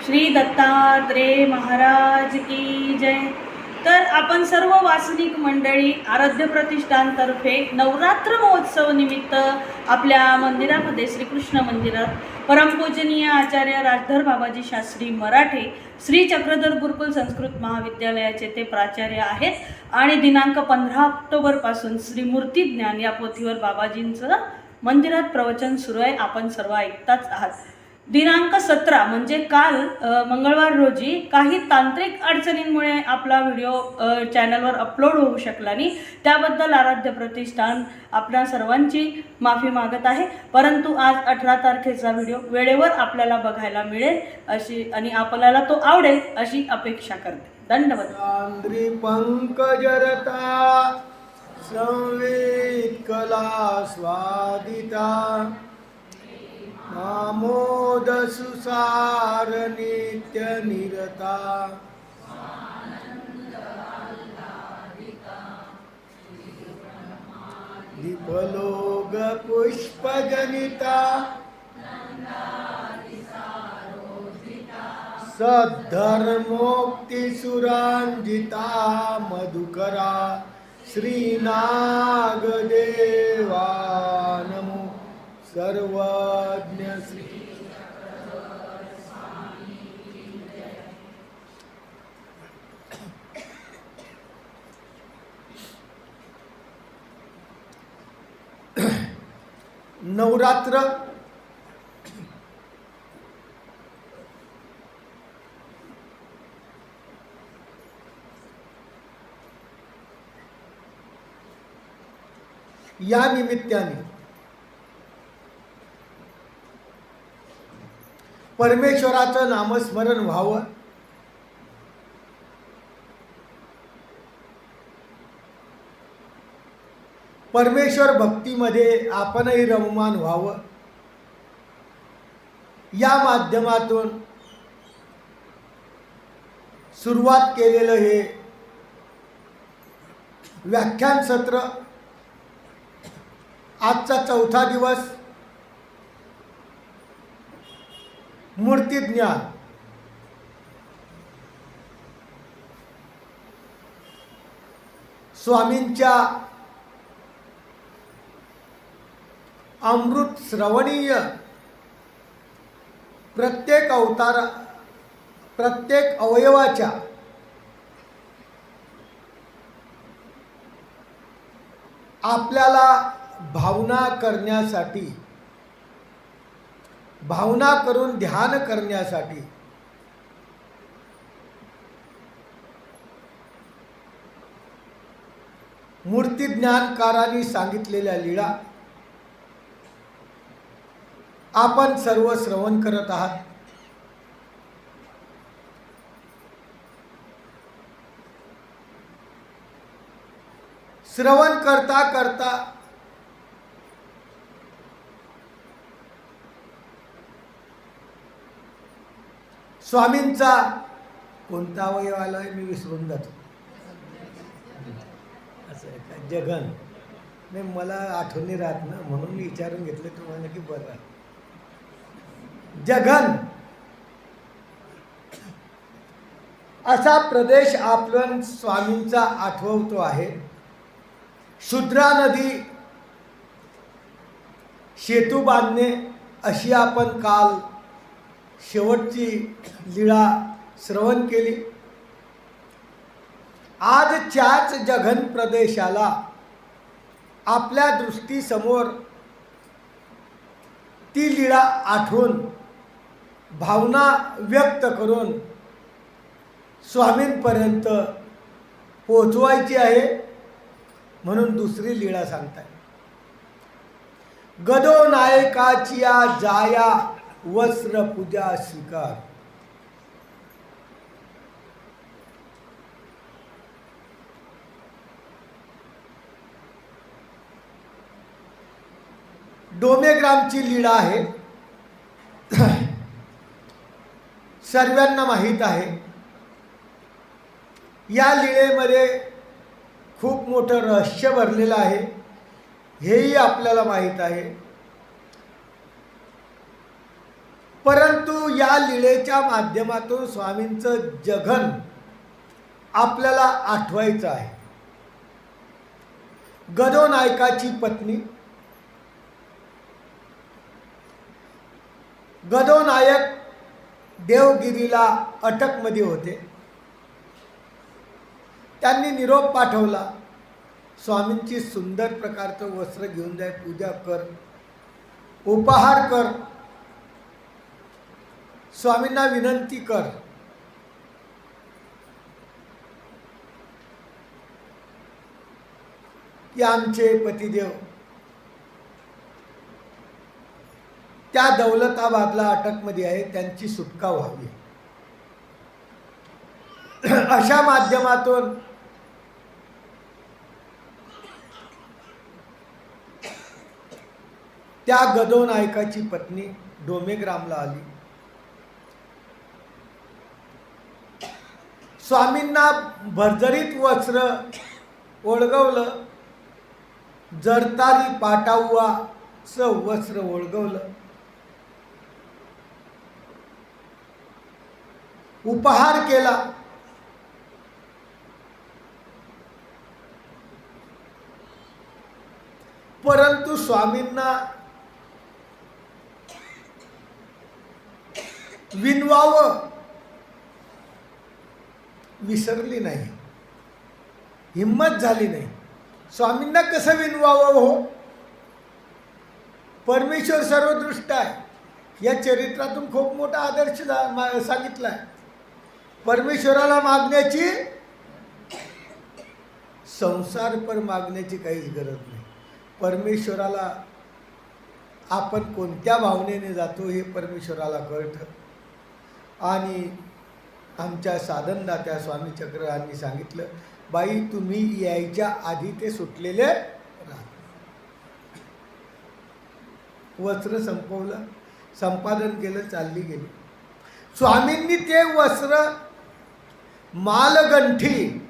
श्री दत्तात्रेय महाराज की जय। तर आपण सर्व वासनिक मंडळी आराध्य प्रतिष्ठानतर्फे नवरात्र महोत्सव निमित्त आपल्या मंदिरामध्ये श्रीकृष्ण मंदिरात परमपूजनीय आचार्य राजधर बाबाजी शास्त्री मराठे श्री चक्रधर गुरुकुल संस्कृत महाविद्यालयाचे ते प्राचार्य आहेत आणि दिनांक 15 ऑक्टोबरपासून श्री मूर्ती ज्ञान या पोथीवर बाबाजींचं मंदिरात प्रवचन सुरू आहे। आपण सर्व ऐकताच आहात। दिनांक 17 म्हणजे काल मंगळवार रोजी काही तांत्रिक अडचणींमुळे आपला व्हिडिओ चॅनलवर अपलोड होऊ शकला नाही, त्याबद्दल आराध्य प्रतिष्ठान आपल्या सर्वांची माफी मागत आहे। परंतु आज 18 तारखेचा व्हिडिओ वेळेवर आपल्याला बघायला मिळेल अशी आणि आपल्याला तो आवडेल अशी अपेक्षा करते। धन्यवाद। पंकजरता संवेद कला स्वादिता आमोद सुसार नित्य निरता दीपलोग पुष्पजनिता सद्धर्मोक्ति सुरांजिता मधुकरा श्रीनागदेवा नमो सर्वज्ञ श्री नवरात्र या निमित्ताने परमेश्वराचं नामस्मरण व्हावं, परमेश्वर भक्तीमध्ये आपणही रममान व्हावं, या माध्यमातून सुरुवात केलेलं हे व्याख्यान सत्र आजचा 4था दिवस मूर्ती ज्ञान। स्वामींच्या अमृत श्रवणीय प्रत्येक अवतार प्रत्येक अवयवाच्या आपल्याला भावना करण्यासाठी, भावना करून ध्यान करण्यासाठी मूर्ती ज्ञानकारांनी सांगितलेल्या लीळा आपण सर्व श्रवण करत आहात। श्रवण करता करता स्वामींचा कोणता अवयव आलाय मी विसरून जातो। असं आहे का? जगन नाही, मला आठवण नाही राहत ना, म्हणून मी विचारून घेतलं तुम्हाला की बरं। जगन असा प्रदेश आपण स्वामींचा आठवतो आहे। शुद्रा नदी सेतू बांधणे अशी आपण काल शेवटची लीळा श्रवण केली। आजच्याच जगन प्रदेशाला आपल्या दृष्टीसमोर ती लीळा आठवून भावना व्यक्त करून स्वामींपर्यंत पोहोचवायची आहे, म्हणून दुसरी लीळा सांगताय। गदो नायकाचिया जाया वस्त्र पूजा स्वीकार। डोमेग्रामची लीळा आहे, सर्वांना माहीत आहे। या लीळेमध्ये खूप मोठं रहस्य भरलेलं आहे, हेही आपल्याला माहीत आहे। परंतु या लीळेच्या माध्यमातून स्वामींचं जघन आपल्याला आठवायचं आहे. गदोनायकाची पत्नी, गदोनायक देवगिरीला अटकमध्ये होते. त्यांनी निरोप पाठवला, स्वामींची सुंदर प्रकारचं वस्त्र घेऊन जाय, पूजा कर, उपहार कर, स्वामींना विनंती कर. की आमचे पतिदेव त्या दौलताबादला अटकमध्ये आहे, त्यांची सुटका व्हावी. अशा माध्यमातून त्या गदोनायकाची पत्नी डोमेग्रामला आली. स्वामींना भरजरीत वस्त्र ओळगवलं, जरतारी पाटावाचं वस्त्र ओळगवलं, उपहार केला. परंतु स्वामींना विनवावं विसरली नाही, हिम्मत झाली नाही. स्वामींना कसं विनवावं हो? परमेश्वर सर्वदृष्ट आहे. या चरित्रातून खूप मोठा आदर्श सांगितला आहे. परमेश्वराला मागण्याची, संसार पर मागण्याची काहीच गरज नाही. परमेश्वराला आपण कोणत्या भावनेने जातो हे परमेश्वराला कळतं. आणि आमच्या साधनदात्या स्वामी चक्ररांनी सांगितलं, बाई तुम्ही यायच्या आधी ते सुटलेले राहा. वस्त्र संपवलं, संपादन केलं, चालली गेली. स्वामींनी ते वस्त्र मालगंठी,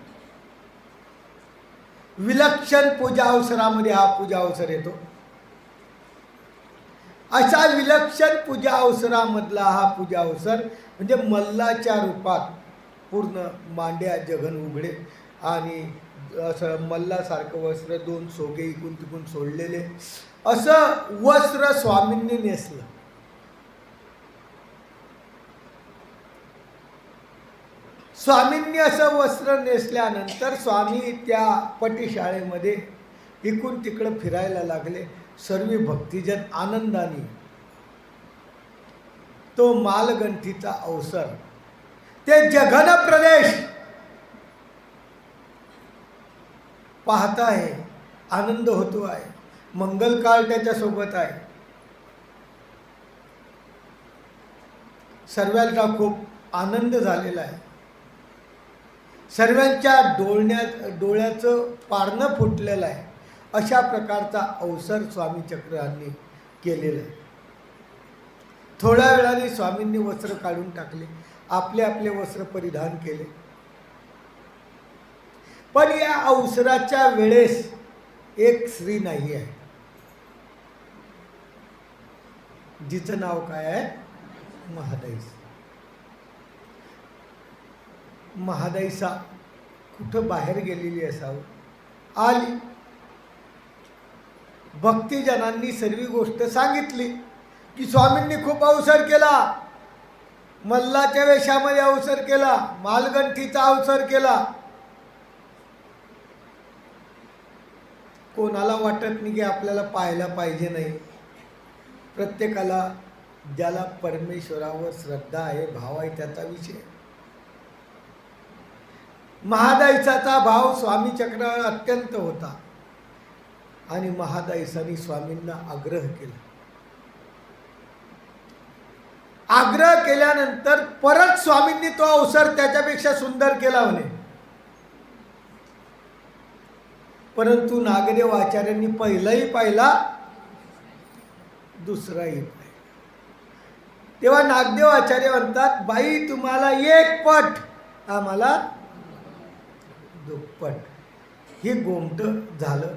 विलक्षण पूजा अवसरामध्ये हा पूजा अवसर येतो. अशा विलक्षण पूजा अवसरामधला हा पूजा अवसर म्हणजे मल्लाच्या रूपात, पूर्ण मांड्या जघन उघडे आणि असं मल्लासारखं वस्त्र, दोन सोगे इकून तिकून सोडलेले, असं वस्त्र स्वामींनी नेसलं. स्वामींनी असं वस्त्र नेसल्यानंतर स्वामी त्या पटीशाळेमध्ये इकून तिकडं फिरायला लागले. सर्व भक्तिजन आनंदाने तो मालगंठीचा अवसर, ते जघन प्रदेश पाहत आहे, आनंद होतो आहे. मंगलकाळ त्याच्यासोबत आहे. सर्वांचा खूप आनंद झालेला आहे. सर्वांच्या डोळ्याचं पारणं फुटलेलं आहे. अशा प्रकारचा अवसर स्वामी चक्रांनी केलेला आहे. थोड्या वेळाने स्वामींनी वस्त्र काढून टाकले, आपले आपले वस्त्र परिधान केले. पण या अवसराच्या वेळेस एक स्त्री नाही आहे, जिचं नाव काय आहे? महादाईसा. महादाईसा कुठं बाहेर गेलेली असावं, आली. भक्तिजनांनी सर्व गोष्ट सांगितली की स्वामींनी खूप अवसर केला, मल्लाच्या वेशामध्ये अवसर केला, मालगंठीचा अवसर केला. कोणाला वाटत नाही की आपल्याला पाहायला पाहिजे नाही. प्रत्येकाला ज्याला परमेश्वरावर श्रद्धा आहे, भाव आहे, त्याचा विषय. महादाईसाचा भाव स्वामी चक्रावर अत्यंत होता आणि महादाईसाने स्वामींना आग्रह केला. आग्रह केल्यानंतर परत स्वामींनी तो अवसर त्याच्यापेक्षा सुंदर केला म्हणे. परंतु नागदेव आचार्यांनी पहिलाही पाहिला, दुसराही पाहिला. तेव्हा नागदेव आचार्य म्हणतात, बाई तुम्हाला एक पट, आम्हाला दुप्पट. हे गोमट झालं.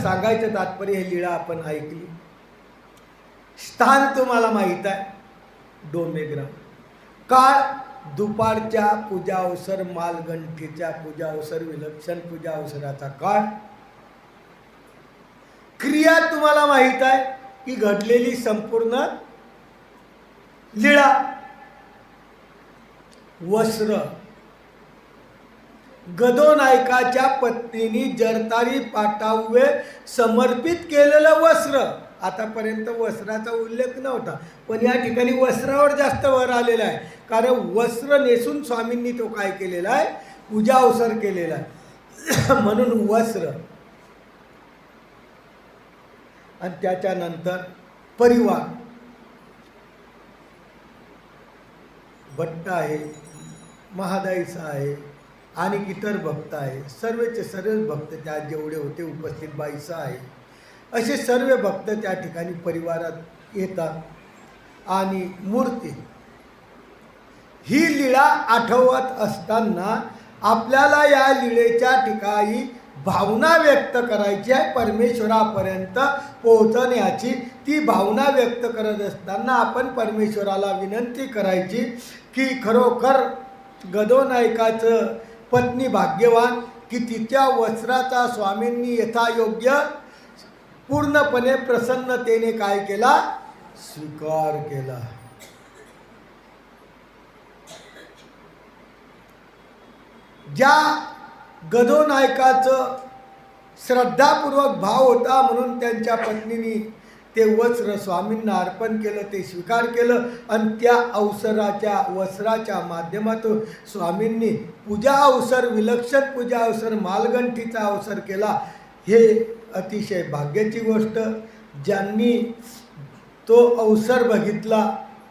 सांगायचं तात्पर्य, हे लीळा आपण ऐकली, स्थान तुम्हाला माहीत आहे. डोमेग्राम. काळ दुपारच्या पूजा अवसर, मालगंठीच्या पूजा अवसर, विलक्षण पूजा अवसराचा काळ. क्रिया तुम्हाला माहित आहे की घडलेली संपूर्ण लीळा. वस्त्र, गदोनायकाच्या पत्नीने जरतारी पाटावे समर्पित केलेलं वस्त्र. आतापर्यंत वस्त्राचा उल्लेख नव्हता, पण या ठिकाणी वस्त्रावर जास्त भर आलेला आहे. कारण वस्त्र नेसून स्वामींनी तो काय केलेला आहे, पूजा अवसर केलेला आहे. म्हणून वस्त्र. आणि त्याच्यानंतर परिवार. भट्ट आहे, महादाईचा आहे आणि इतर भक्त आहे. सर्वचे सर्व भक्त त्या जेवढे होते उपस्थित, बाईचा आहे, असे सर्व भक्त त्या ठिकाणी परिवारात येतात. आणि मूर्ती. ही लीळा आठवत असताना आपल्याला या लीळेच्या ठिकाणी भावना व्यक्त करायची आहे, परमेश्वरापर्यंत पोहोचण्याची. ती भावना व्यक्त करत असताना आपण परमेश्वराला विनंती करायची की खरोखर गदोनायकाचं पत्नी भाग्यवान की तिच्या वस्त्राचा स्वामींनी यथायोग्य पूर्णपणे प्रसन्नतेने काय केला, स्वीकार केला. ज्या गदोनायकाचं श्रद्धापूर्वक भाव होता म्हणून त्यांच्या पत्नीने ते वस्त्र स्वामींना अर्पण केलं, ते स्वीकार केलं. आणि त्या अवसराच्या वस्त्राच्या माध्यमातून स्वामींनी पूजा अवसर, विलक्षण पूजा अवसर, मालगंठीचा अवसर केला. हे अतिशय भाग्याची गोष्ट. ज्यांनी तो अवसर बघितला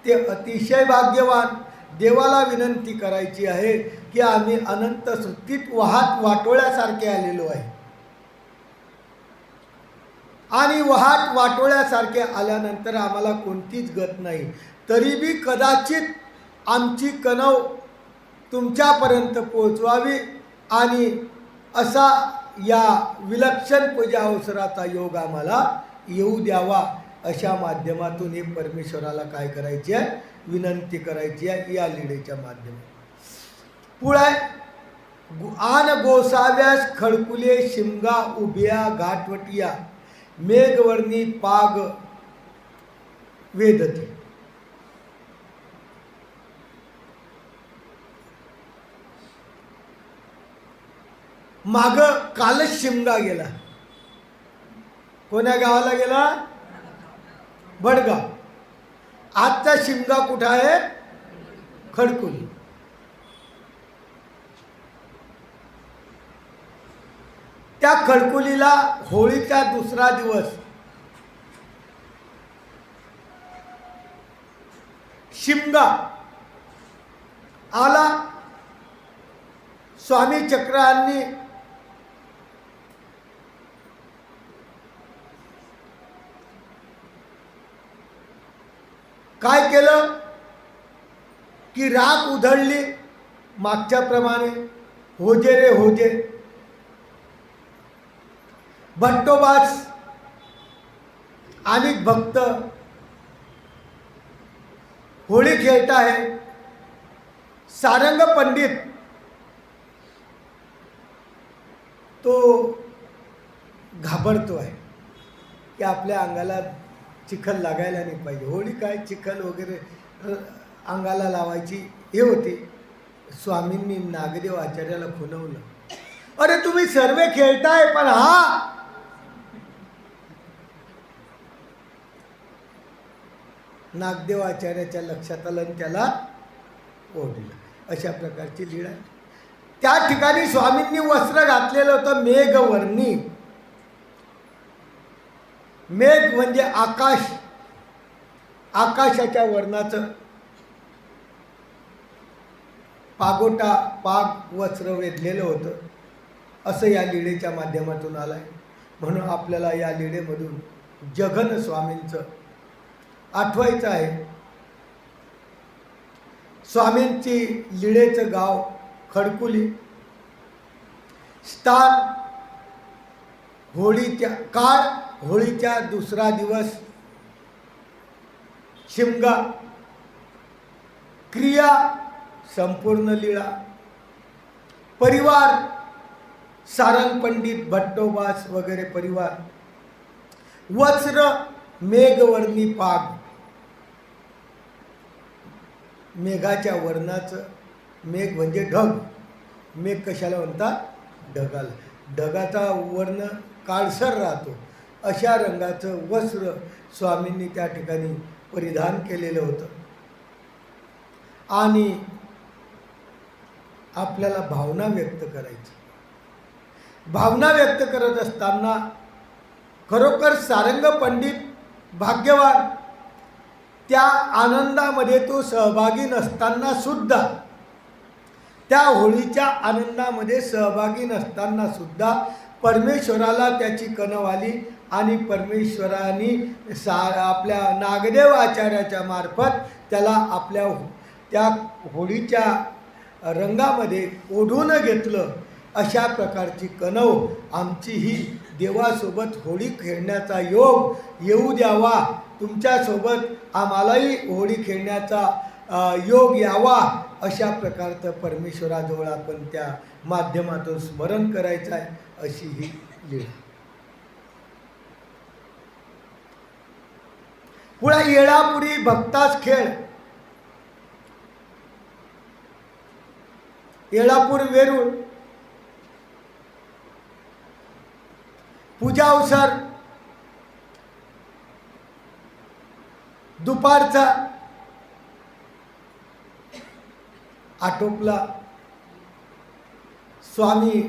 ते अतिशय भाग्यवान. देवाला विनंती करायची आहे की आम्ही अनंत सृष्टीत वाहत वाटोळ्यासारखे आलेलो आहे. आणि वाहत वाटोळ्यासारखे आल्यानंतर आम्हाला कोणतीच गत नाही. तरी बी कदाचित आमची कणव तुमच्यापर्यंत पोहोचवावी आणि असा या विलक्षण पूजा अवसराचा योग आम्हाला येऊ द्यावा. अशा माध्यमातून हे परमेश्वराला काय करायची आहे, विनंती करायची आहे या लीळेच्या माध्यमातून. पुढे आन गोसाव्यास खडकुले शिमगा उभ्या घाटवटिया मेघवर्णी पाग वेदती. माग कालच शिमगा गेला. कोण्या गावाला गेला, भडगाव. आजचा शिमगा कुठं आहे, खडकुली. त्या खडकुलीला होळीचा दुसरा दिवस शिमगा आला. स्वामी चक्रांनी काय केलं की राख उधळली. मागच्याप्रमाणे होजे रे होजे. भट्टोबास आणि भक्त होळी खेळत आहे. सारंग पंडित तो घाबरतो आहे की आपल्या अंगाला चिखल लागायला नाही पाहिजे. होळी काय चिखल वगैरे अंगाला लावायची हे होती. स्वामींनी नागदेव आचार्याला खुणवलं, अरे तुम्ही सर्व खेळताय पण हा नागदेव आचार्याच्या लक्षात आलं आणि त्याला ओढलं. अशा प्रकारची लीळा. त्या ठिकाणी स्वामींनी वस्त्र घातलेलं होतं मेघवर्णी. मेघ म्हणजे आकाश, आकाशाच्या वर्णाचं पागोटा पाग वस्त्र वेधलेलं होतं. असं या लीळेच्या माध्यमातून आलं आहे. म्हणून आपल्याला या लीळेमधून जगन स्वामींचं आठवायचं आहे. स्वामींची लीळेचं गाव खडकुली. स्थान होळीच्या काळ, होळीच्या दुसरा दिवस शिमगा. क्रिया संपूर्ण लीळा, परिवार सारंग पंडित भट्टोबास वगैरे परिवार, वस्त्र मेघवर्णी पाग, मेघाच्या वर्णाचं, मेघ म्हणजे ढग, मेघ कशाला म्हणतात? ढगाला. ढगाचा वर्ण काळसर राहतो, अशा रंगाचं वस्त्र स्वामींनी त्या ठिकाणी परिधान केलेलं होतं. आणि आपल्याला भावना व्यक्त करायची. भावना व्यक्त करत असताना खरोखर सारंग पंडित भाग्यवान. त्या आनंदामध्ये तो सहभागी नसताना सुद्धा, त्या होळीच्या आनंदामध्ये सहभागी नसताना सुद्धा परमेश्वराला त्याची कणव आली आणि परमेश्वराने आपल्या नागदेव आचार्याच्या मार्फत त्याला आपल्या त्या होळीच्या रंगामध्ये ओढून घेतलं. अशा प्रकारची कणव आमची ही देवासोबत होळी खेळण्याचा योग येऊ द्यावा, तुमच्यासोबत आम्हालाही होळी खेळण्याचा योग यावा, अशा प्रकारचं परमेश्वराजवळ आपण त्या माध्यमातून स्मरण करायचं आहे. अशी ही लीळा. पुढे येळापुरी भक्तास खेळ. येळापूर वेरूळ पूजा अवसर दुपारचा आटोपला. स्वामी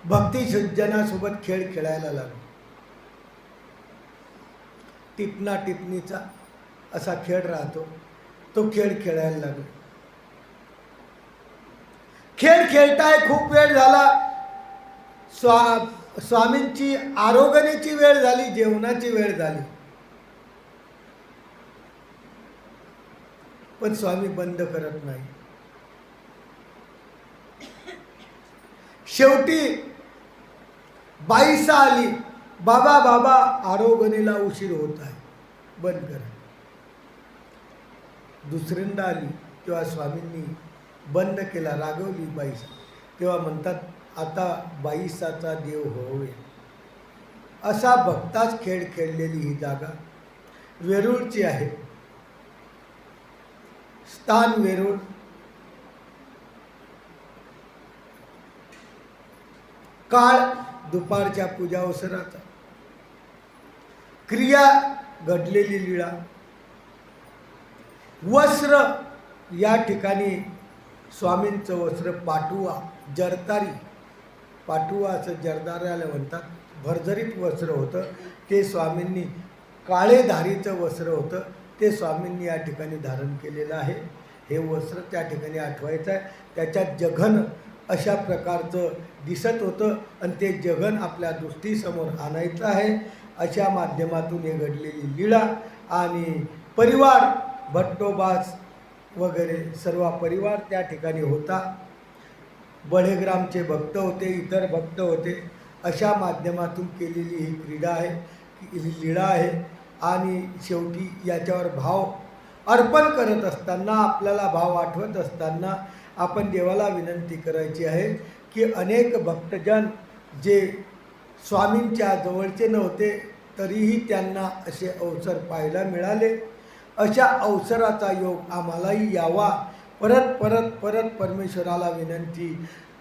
भक्ती सज्जनासोबत खेळ खेळायला लागले. टिपणा टिपणीचा असा खेळ राहतो, तो खेळ खेळायला लागले. खेळ खेळताय खूप वेळ झाला. स्वामींची आरोगणेची वेळ झाली, जेवणाची वेळ झाली, पण स्वामी बंद करत नाही. शेवटी बाईसा आली, बाबा बाबा आरोगणेला उशीर होत आहे, बंद करा. दुसऱ्यांदा आली तेव्हा स्वामींनी बंद केला, रागवली बाईसा. तेव्हा म्हणतात, आता बाईसाचा देव होवे. असा भक्ताच खेळ खेळलेली ही जागा वेरूळची आहे. स्थान वेरूळ. काळ दुपारच्या पूजा अवसराचा. क्रिया घडलेली लीळा. वस्त्र या ठिकाणी स्वामींचं वस्त्र पाटुआ, जरतारी. पाटुआ असं जरदाराला म्हणतात. भरजरीत वस्त्र होतं ते स्वामींनी, काळे धारीचं वस्त्र होतं ते स्वामींनी या ठिकाणी धारण केलेलं आहे. हे वस्त्र त्या ठिकाणी आठवायचं आहे. त्याच्यात जघन अशा प्रकारचं दिसत होतं आणि ते जघन आपल्या दृष्टीसमोर आणायचं आहे. अशा माध्यमातून हे घडलेली लीळा. आणि परिवार भट्टोबास वगैरे सर्व परिवार त्या ठिकाणी होता. बळेग्रामचे भक्त होते, इतर भक्त होते. अशा माध्यमातून केलेली ही क्रीडा आहे, ही लीळा आहे. आणि शेवटी याच्यावर भाव अर्पण करत असताना, आपल्याला भाव आठवत असताना आपण देवाला विनंती करायची आहे की अनेक भक्तजन जे स्वामींच्या जवळचे नव्हते तरीही त्यांना असे अवसर पाहायला मिळाले. अशा अवसराचा योग आम्हालाही यावा. परत परत परत परमेश्वराला विनंती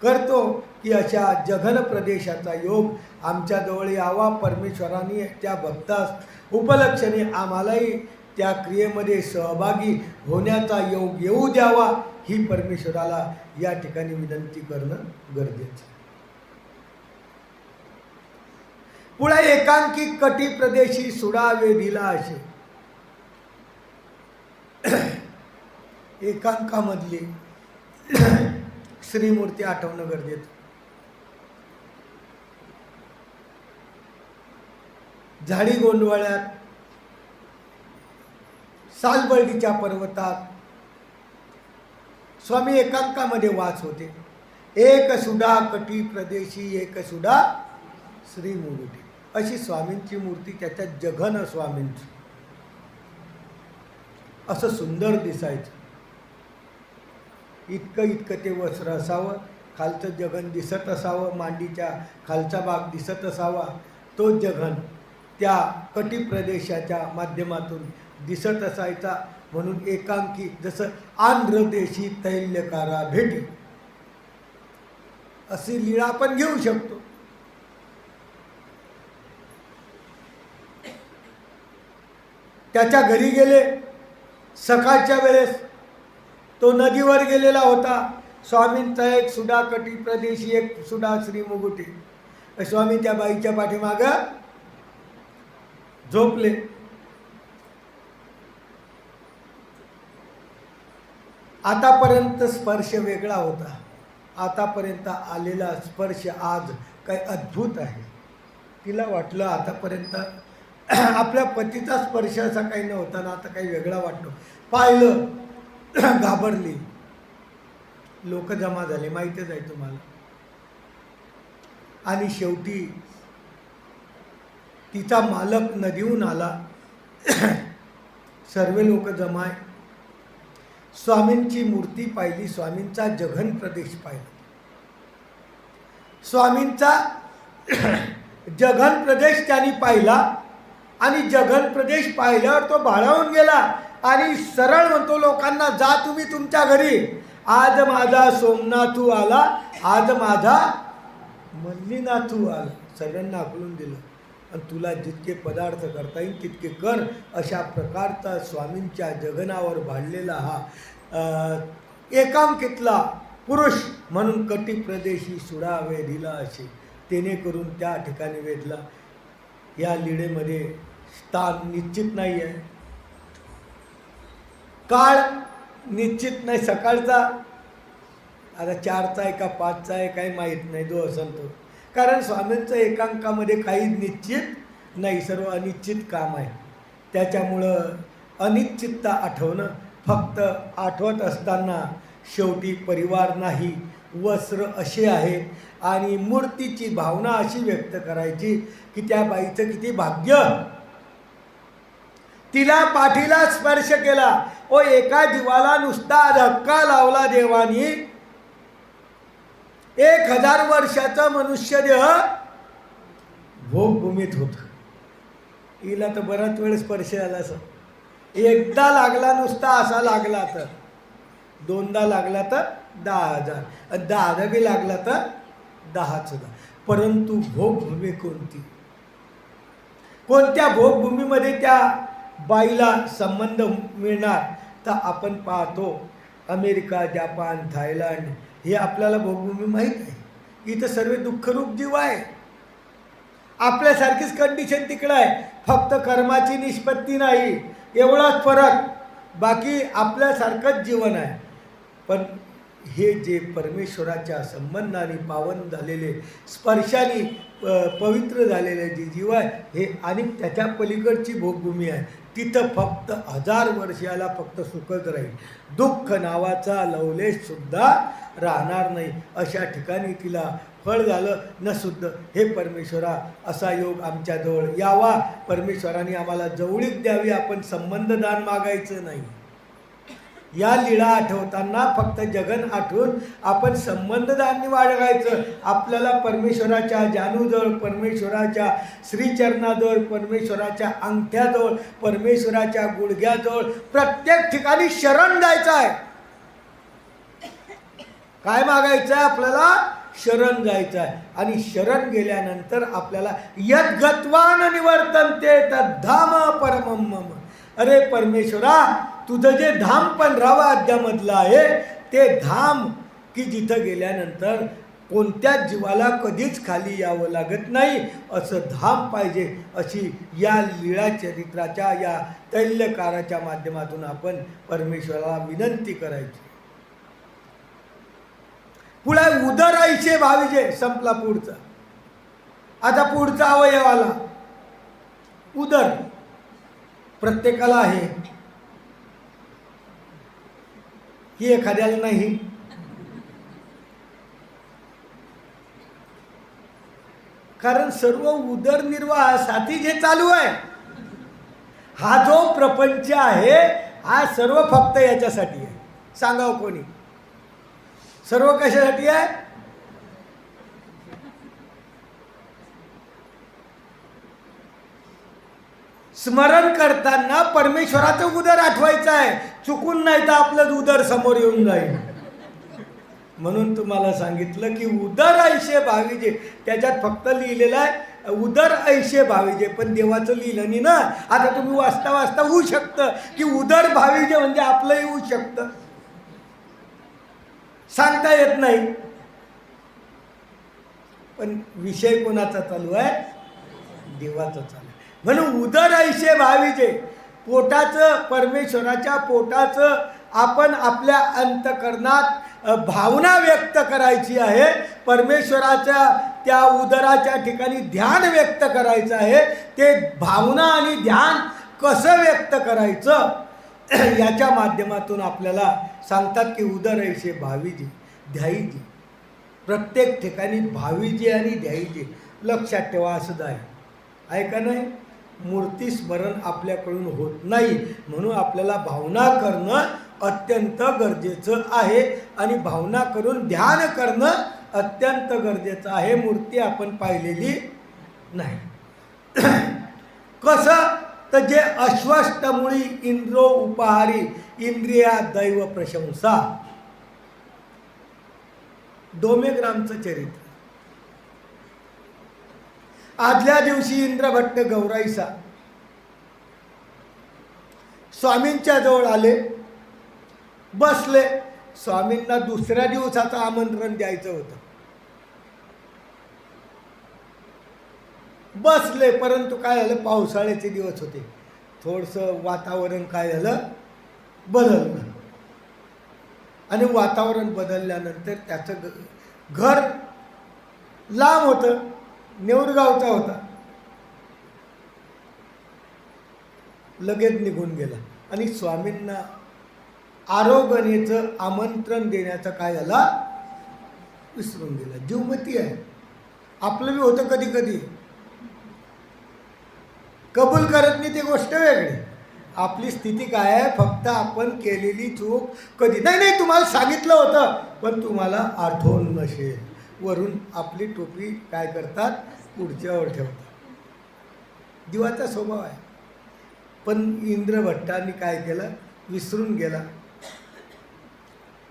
करतो की अशा जघन प्रदेशाचा योग आमच्याजवळ यावा. परमेश्वराने त्या भक्तास उपलक्षणे आम्हालाही त्या क्रियेमध्ये सहभागी होण्याचा योग येऊ द्यावा, ही परमेश्वराला या ठिकाणी विनंती करणं गरजेचं. पुढे एकांकी कटी प्रदेशी सुडावे दिला असे. एकांकामधली श्रीमूर्ती आठवणं गरजेचं. झाडी गोंधवाळ्यात, सालबर्डीच्या पर्वतात स्वामी एकांकामध्ये वास होते. एक सुडा कटी प्रदेशी, एक सुडा श्रीमूर्ती, अशी स्वामींची मूर्ती, त्याच्यात जघन स्वामींची. असं सुंदर दिसायचं. इतकं ते वस्त्र असावं, खालचं जगन दिसत असावं, मांडीच्या खालचा भाग दिसत असावा. तो जगन त्या कटी प्रदेशाच्या माध्यमातून दिसत असायचा. म्हणून एकांकी, जसं आंध्र देशी तैल्यकारा भेटे, अशी लीळा आपण घेऊ शकतो. त्याच्या घरी गेले सकाळच्या वेळेस. तो नदीवर गेलेला होता. स्वामींचा एक सुडा कटी प्रदेशी, एक सुडा श्री मुगुटे. स्वामी त्या बाईच्या पाठीमागं झोपले. आतापर्यंत स्पर्श वेगळा होता. आतापर्यंत आलेला स्पर्श आज काही अद्भुत आहे. तिला वाटलं आतापर्यंत आपल्या पतीचा स्पर्श असा काही नव्हता ना, आता काही वेगळा वाटतो. पाहिलं, घाबरली. लोक जमा झाले, माहीतच आहे तुम्हाला. आणि शेवटी तिचा मालक नदीहून आला. सर्व लोक जमाय. स्वामींची मूर्ती पाहिली, स्वामींचा जघन प्रदेश पाहिला. स्वामींचा जघन प्रदेश त्यांनी पाहिला. आणि जघन प्रदेश पाहिल्यावर तो भाळावून गेला आणि सरळ म्हणतो लोकांना, जा तुम्ही तुमच्या घरी. आज माझा सोमनाथू आला, आज माझा मल्लीनाथू आला. सगळ्यांना आकलून दिलं. आणि तुला जितके पदार्थ करता येईल तितके कर. अशा प्रकारचा स्वामींच्या जगनावर भाळलेला हा एकांकितला पुरुष म्हणून कटी प्रदेशी सुडा वेधिला असे तेने करून त्या ठिकाणी वेधला. या लीळेमध्ये स्थान निश्चित नाही आहे, काळ निश्चित नाही. सकाळचा आता 4चा आहे का 5चा आहे काही माहीत नाही, जो असेल तो. कारण स्वामींचं एकांकामध्ये काही निश्चित नाही, सर्व अनिश्चित काम आहे. त्याच्यामुळं अनिश्चितता आठवणं, फक्त आठवत असताना शेवटी परिवार नाही, वस्त्र असे आहे. आणि मूर्तीची भावना अशी व्यक्त करायची की त्या बाईचं किती भाग्य, तिला पाठीला स्पर्श केला. ओ एका जीवाला नुसता धक्का लावला देवानी. 1000 वर्षाचा मनुष्यदेह भोगभूमीत होत. हिला तर बराच वेळ स्पर्श झाला. असं एकदा लागला नुसता असा लागला तर, 2दा लागला तर 10,000, आणि 10दा बी लागला तर 10,000. परंतु भोगभूमी कोणती, कोणत्या भोगभूमीमध्ये त्या बाईला संबंध मिळणार? तर आपण पाहतो अमेरिका, जपान, थायलंड, हे आपल्याला भोगभूमी माहीत आहे. इथं सर्व दुःखरूप जीव आहे. आपल्यासारखीच कंडिशन तिकडं आहे, फक्त कर्माची निष्पत्ती नाही, एवढाच फरक. बाकी आपल्यासारखंच जीवन आहे. पण हे जे परमेश्वराच्या संबंधाने पावन झालेले, स्पर्शाने पवित्र झालेले जे जीव आहे, हे आणि त्याच्या पलीकडची भोगभूमी आहे. तिथं फक्त 1000 वर्षाला फक्त सुखच राहील, दुःख नावाचा लवलेशसुद्धा राहणार नाही. अशा ठिकाणी तिला फळ झालं नसुद्धा. हे परमेश्वरा, असा योग आमच्याजवळ यावा. परमेश्वराने आम्हाला जवळीक द्यावी. आपण संबंधदान मागायचं नाही. या लीळा आठवताना फक्त जगन आठवून आपण संबंधदान वाढवायचं. आपल्याला परमेश्वराच्या जानूजवळ, परमेश्वराच्या श्रीचरणाजवळ, परमेश्वराच्या अंगठ्याजवळ, परमेश्वराच्या गुडघ्याजवळ, प्रत्येक ठिकाणी शरण जायचं आहे. काय मागायचं आहे आपल्याला? शरण जायचं आहे. आणि शरण गेल्यानंतर आपल्याला यद्गत्वान निवर्तन्ते तद्धाम परमं मम. अरे परमेश्वरा, तुझं जे धाम पण रावाद्यामधलं आहे, ते धाम की जिथं गेल्यानंतर कोणत्याच जीवाला कधीच खाली यावं लागत नाही, असं धाम पाहिजे. अशी या लीळा चरित्राच्या, या तैल्यकाराच्या माध्यमातून आपण परमेश्वराला विनंती करायची. पुढे उदराईचे भाविजे संपला पुढचा. आता पुढचा अवयव आला उदर. प्रत्येकाला आहे, ही एखाद्याला नाही. कारण सर्व उदरनिर्वाहासाठी जे चालू आहे, हा जो प्रपंच आहे, हा सर्व फक्त याच्यासाठी आहे. सांगावं कोणी? सर्व कशासाठी आहे? स्मरण करताना परमेश्वराचं उदर आठवायचं आहे. चुकून नाही तर आपलं उदर समोर येऊन जाईल. म्हणून तुम्हाला सांगितलं की उदर ऐशे भाविजे, त्याच्यात फक्त लिहिलेलं आहे उदर ऐशे भाविजे, पण देवाचं लिहिलं नाही ना. आता तुम्ही वाचता वाचता होऊ शकतं की उदर भाविजे म्हणजे आपलंही होऊ शकतं, सांगता येत नाही. पण विषय कोणाचा चालू आहे? देवाचा चालू आहे. म्हणून उदर ऐशे भाविजे, पोटाचं, परमेश्वराच्या पोटाचं आपण आपल्या अंतकरणात भावना व्यक्त करायची आहे. परमेश्वराच्या त्या उदराच्या ठिकाणी ध्यान व्यक्त करायचं आहे. ते भावना आणि ध्यान कसं व्यक्त करायचं याच्या माध्यमातून आपल्याला सांगतात की उदर ऐशे भाविजे ध्याईजे. प्रत्येक ठिकाणी भाविजे आणि ध्याईजे लक्षात ठेवा. असं आहे का नाही? मूर्ती स्मरण आपल्याकडून होत नाही, म्हणून आपल्याला भावना करणं अत्यंत गरजेचं आहे आणि भावना करून ध्यान करणं अत्यंत गरजेचं आहे. मूर्ती आपण पाहिलेली नाही. कसं? तर जे अश्वष्टमुळी इंद्रो उपहारी इंद्रिया दैव प्रशंसा, डोमेग्रामचं चरित्र. आदल्या दिवशी इंद्रभट्ट गौराईसा स्वामींच्या जवळ आले, बसले. स्वामींना दुसऱ्या दिवसाचं आमंत्रण द्यायचं होतं. बसले, परंतु काय झालं, पावसाळ्याचे दिवस होते. थोडंसं वातावरण काय झालं, बदललं. आणि वातावरण बदलल्यानंतर त्याचं घर लांब होतं, नेवरगावचा होता. लगेच निघून गेला आणि स्वामींना आरोगणेचं आमंत्रण देण्याचं काय झाला, विसरून गेला. जीवमती आहे. आपलं बी होतं कधी कधी, कबूल करत नाही, ती गोष्ट वेगळी. आपली स्थिती काय आहे, फक्त आपण केलेली चूक कधी नाही तुम्हाला सांगितलं होतं पण तुम्हाला आठवण नसेल, वरून आपली टोपी काय करतात, पुढच्यावर ठेवतात. जीवाचा स्वभाव आहे. पण इंद्रभट्टांनी काय केलं, विसरून गेला.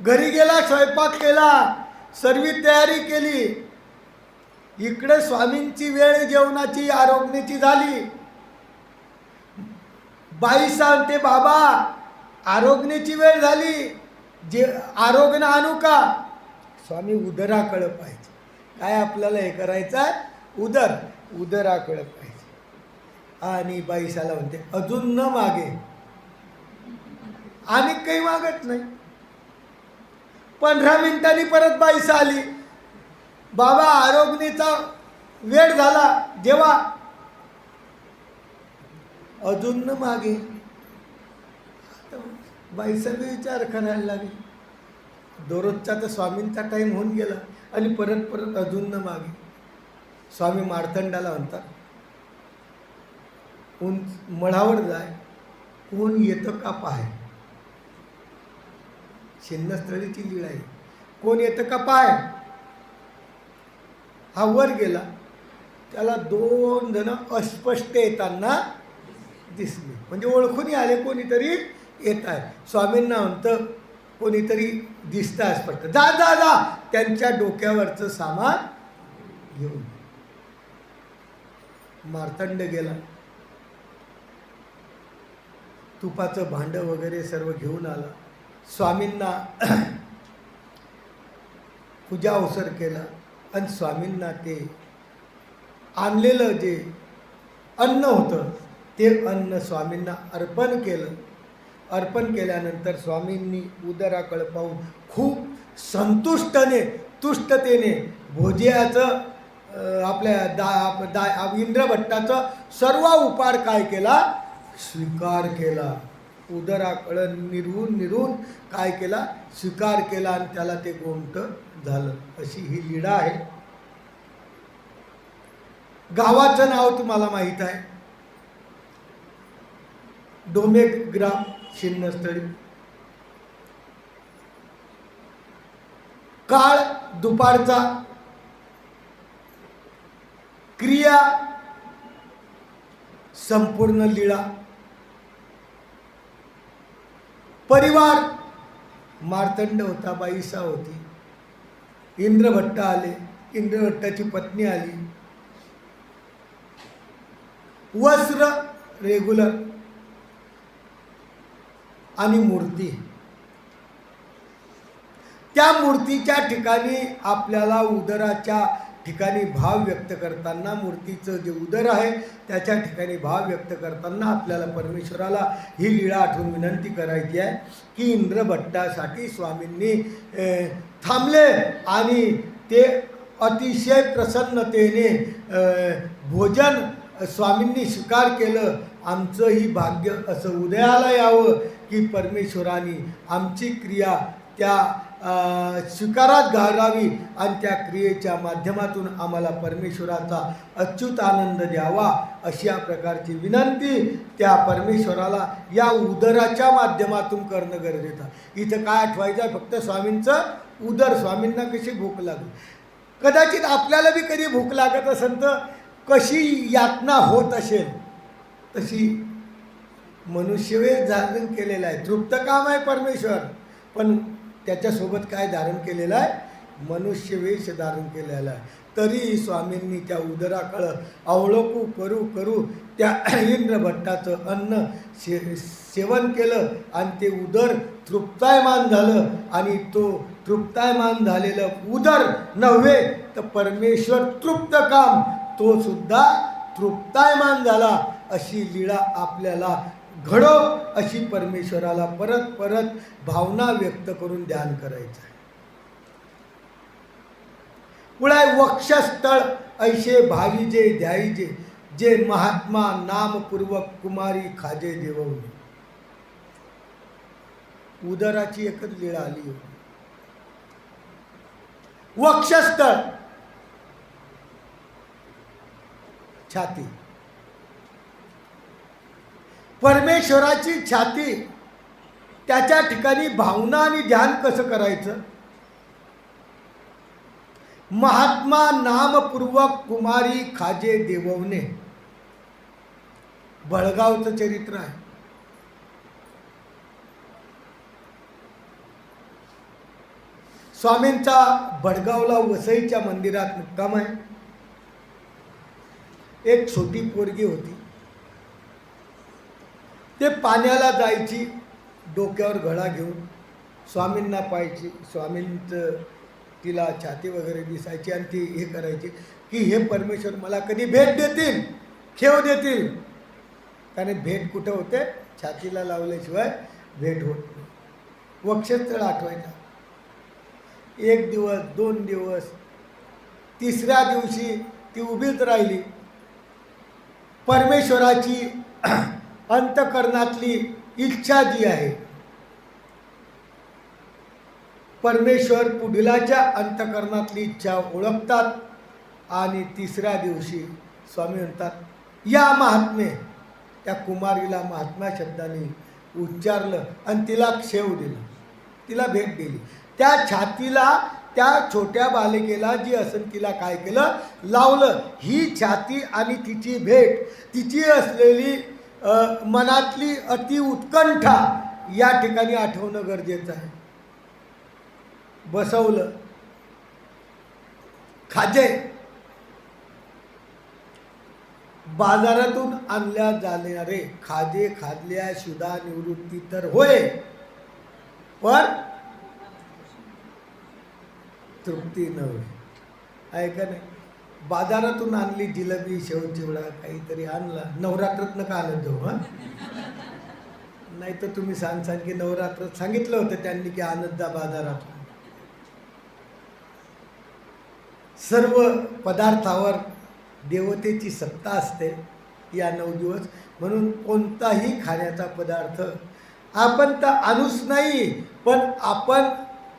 घरी गेला, स्वयंपाक केला, सर्व तयारी केली. इकडे स्वामींची वेळ जेवणाची आरोग्याची झाली. बाई सांगते, बाबा आरोग्याची वेळ झाली, जे आरोग्य आणू का? स्वामी उदराकडं पाहिजे. काय आपल्याला हे करायचं आहे, उदराकडं पाहिजे. आणि बाईसाला म्हणते, अजून न मागे. आणि काही मागत नाही. 15 मिनिटांनी परत बाईसा आली, बाबा आरोग्याचा वेळ झाला, जेव्हा. अजून न मागे. बाईसा बी विचार करायला लागली. दररोजचा तर स्वामींचा टाईम होऊन गेला आणि परत अजून न मागे. स्वामी मार्तंडाला म्हणतात, मळावर जाय, कोण येतं का पाय. छिन्नस्थळीची लीळ आहे. कोण येतं का पाय. हा वर गेला, त्याला 2 जण अस्पष्ट येताना दिसले, म्हणजे ओळखून आले, कोणीतरी येत आहे. स्वामींना म्हणतं, कोणीतरी दिसतं अस्पष्ट, जा जा जा, त्यांच्या डोक्यावरचं सामान घेऊन. मार्तंड गेला, तुपाचं भांडं वगैरे सर्व घेऊन आला. स्वामींना पूजा अवसर केला आणि स्वामींना ते आणलेलं जे अन्न होतं ते अन्न स्वामींना अर्पण केलं. अर्पण केल्यानंतर स्वामींनी उदराकडे पाहून खूप तुष्टतेने भोज्याचं आपल्या इंद्रभट्टाचं सर्व उपहार काय केला, स्वीकार केला. उदराकडं निरून काय केला, स्वीकार केला आणि त्याला ते गोमट झालं. अशी ही लीळा आहे. गावाचं नाव तुम्हाला माहीत आहे, डोमेग्राम. शिन्नस्थळी. काळ दुपारचा, क्रिया संपूर्ण लीळा. परिवार मार्तंड होता, बाईसा होती, इंद्रभट्ट आले, इंद्रभट्टाची पत्नी आली, वस्त्र रेग्युलर आणि मूर्ती. त्या मूर्तीच्या ठिकाणी आपल्याला उदराच्या ठिकाणी भाव व्यक्त करताना, मूर्तीचं जे उदर आहे त्याच्या ठिकाणी भाव व्यक्त करताना आपल्याला परमेश्वराला ही लीळा आठवून विनंती करायची आहे की इंद्रभट्टासाठी स्वामींनी थांबले आणि ते अतिशय प्रसन्नतेने भोजन स्वामींनी स्वीकार केलं. आमचंही भाग्य असं उदयाला यावं की परमेश्वराने आमची क्रिया त्या स्वीकारात घालावी आणि त्या क्रियेच्या माध्यमातून आम्हाला परमेश्वराचा अच्युत आनंद द्यावा, अशा प्रकारची विनंती त्या परमेश्वराला या उदराच्या माध्यमातून करणं गरजेचं. इथं काय आठवायचं आहे? फक्त स्वामींचं उदर. स्वामींना कशी भूक लागली. कदाचित आपल्याला बी कधी भूक लागत असेल तर कशी यातना होत असेल तशी मनुष्यवेश धारण केलेला आहे. तृप्त काम आहे परमेश्वर, पण त्याच्यासोबत काय धारण केलेलं आहे? मनुष्यवेश धारण केलेला आहे. तरी स्वामींनी त्या उदराकडं अवलोकू करू त्या इंद्रभट्टाचं अन्न सेवन केलं आणि ते उदर तृप्तायमान झालं. आणि तो तृप्तायमान झालेलं उदर नव्हे तर परमेश्वर तृप्त काम, तो सुद्धा तृप्तायमान झाला. अशी लीळा आपल्याला घडो, अशी परमेश्वराला परत परत भावना व्यक्त करून ध्यान करायचं आहे. पुढे वक्षस्थळ ऐशे भावीजे ध्याईजे, जे महात्मा नामपूर्वक कुमारी खाजे देववने. उदराची एकच लीळा आली होती. वक्षस्थळ छाती, परमेश्वराची छाती, त्याच्या ठिकाणी भावना आणि ध्यान कसं करायचं? महात्मा नामपूर्वक कुमारी खाजे देववने. बळगावचं चरित्र आहे. स्वामींचा बडगावला वसईच्या मंदिरात मुक्काम आहे. एक छोटी पोरगी होती. ते पाण्याला जायची, डोक्यावर घडा घेऊन स्वामींना पाहायची. स्वामींचं तिला छाती वगैरे दिसायची आणि ती हे करायची की हे परमेश्वर मला कधी भेट देतील, खेव देतील. कारण भेट कुठं होते? छातीला लावल्याशिवाय भेट होत नाही. वक्षस्थळ आठवायचा. एक दिवस, 2 दिवस, तिसऱ्या दिवशी ती उभीच राहिली. परमेश्वराची अंतकरणातली इच्छा जी आहे, परमेश्वर पुढिलाच्या अंतकरणातली इच्छा ओळखतात. आणि तिसऱ्या दिवशी स्वामी म्हणतात, या महात्मे. त्या कुमारीला महात्मा शब्दाने उच्चारलं आणि तिला क्षेव दिलं, तिला भेट दिली. त्या छातीला, त्या छोट्या बालिकेला जी असेल तिला काय केलं? लावलं. ही छाती आणि तिची भेट, तिची असलेली मनातली अति उत्कंठा या ठिकाणी आठवणं गरजेचं आहे. बसवलं. खाजे बाजारातून आणल्या जाणारे खाजे खाल्ल्या सुद्धा निवृत्ती तर होय, पण तृप्ती नव्हे. आहे का नाही? बाजारातून आणली जिलेबी, शेव चिवडा काहीतरी आणला. नवरात्रात नका आणत जाऊ. हां, नाही तर तुम्ही सांगसान की नवरात्रात सांगितलं होतं त्यांनी की आणत जा बाजारात. सर्व पदार्थावर देवतेची सत्ता असते या 9 दिवस. म्हणून कोणताही खाण्याचा पदार्थ आपण तर आणूच नाही, पण आपण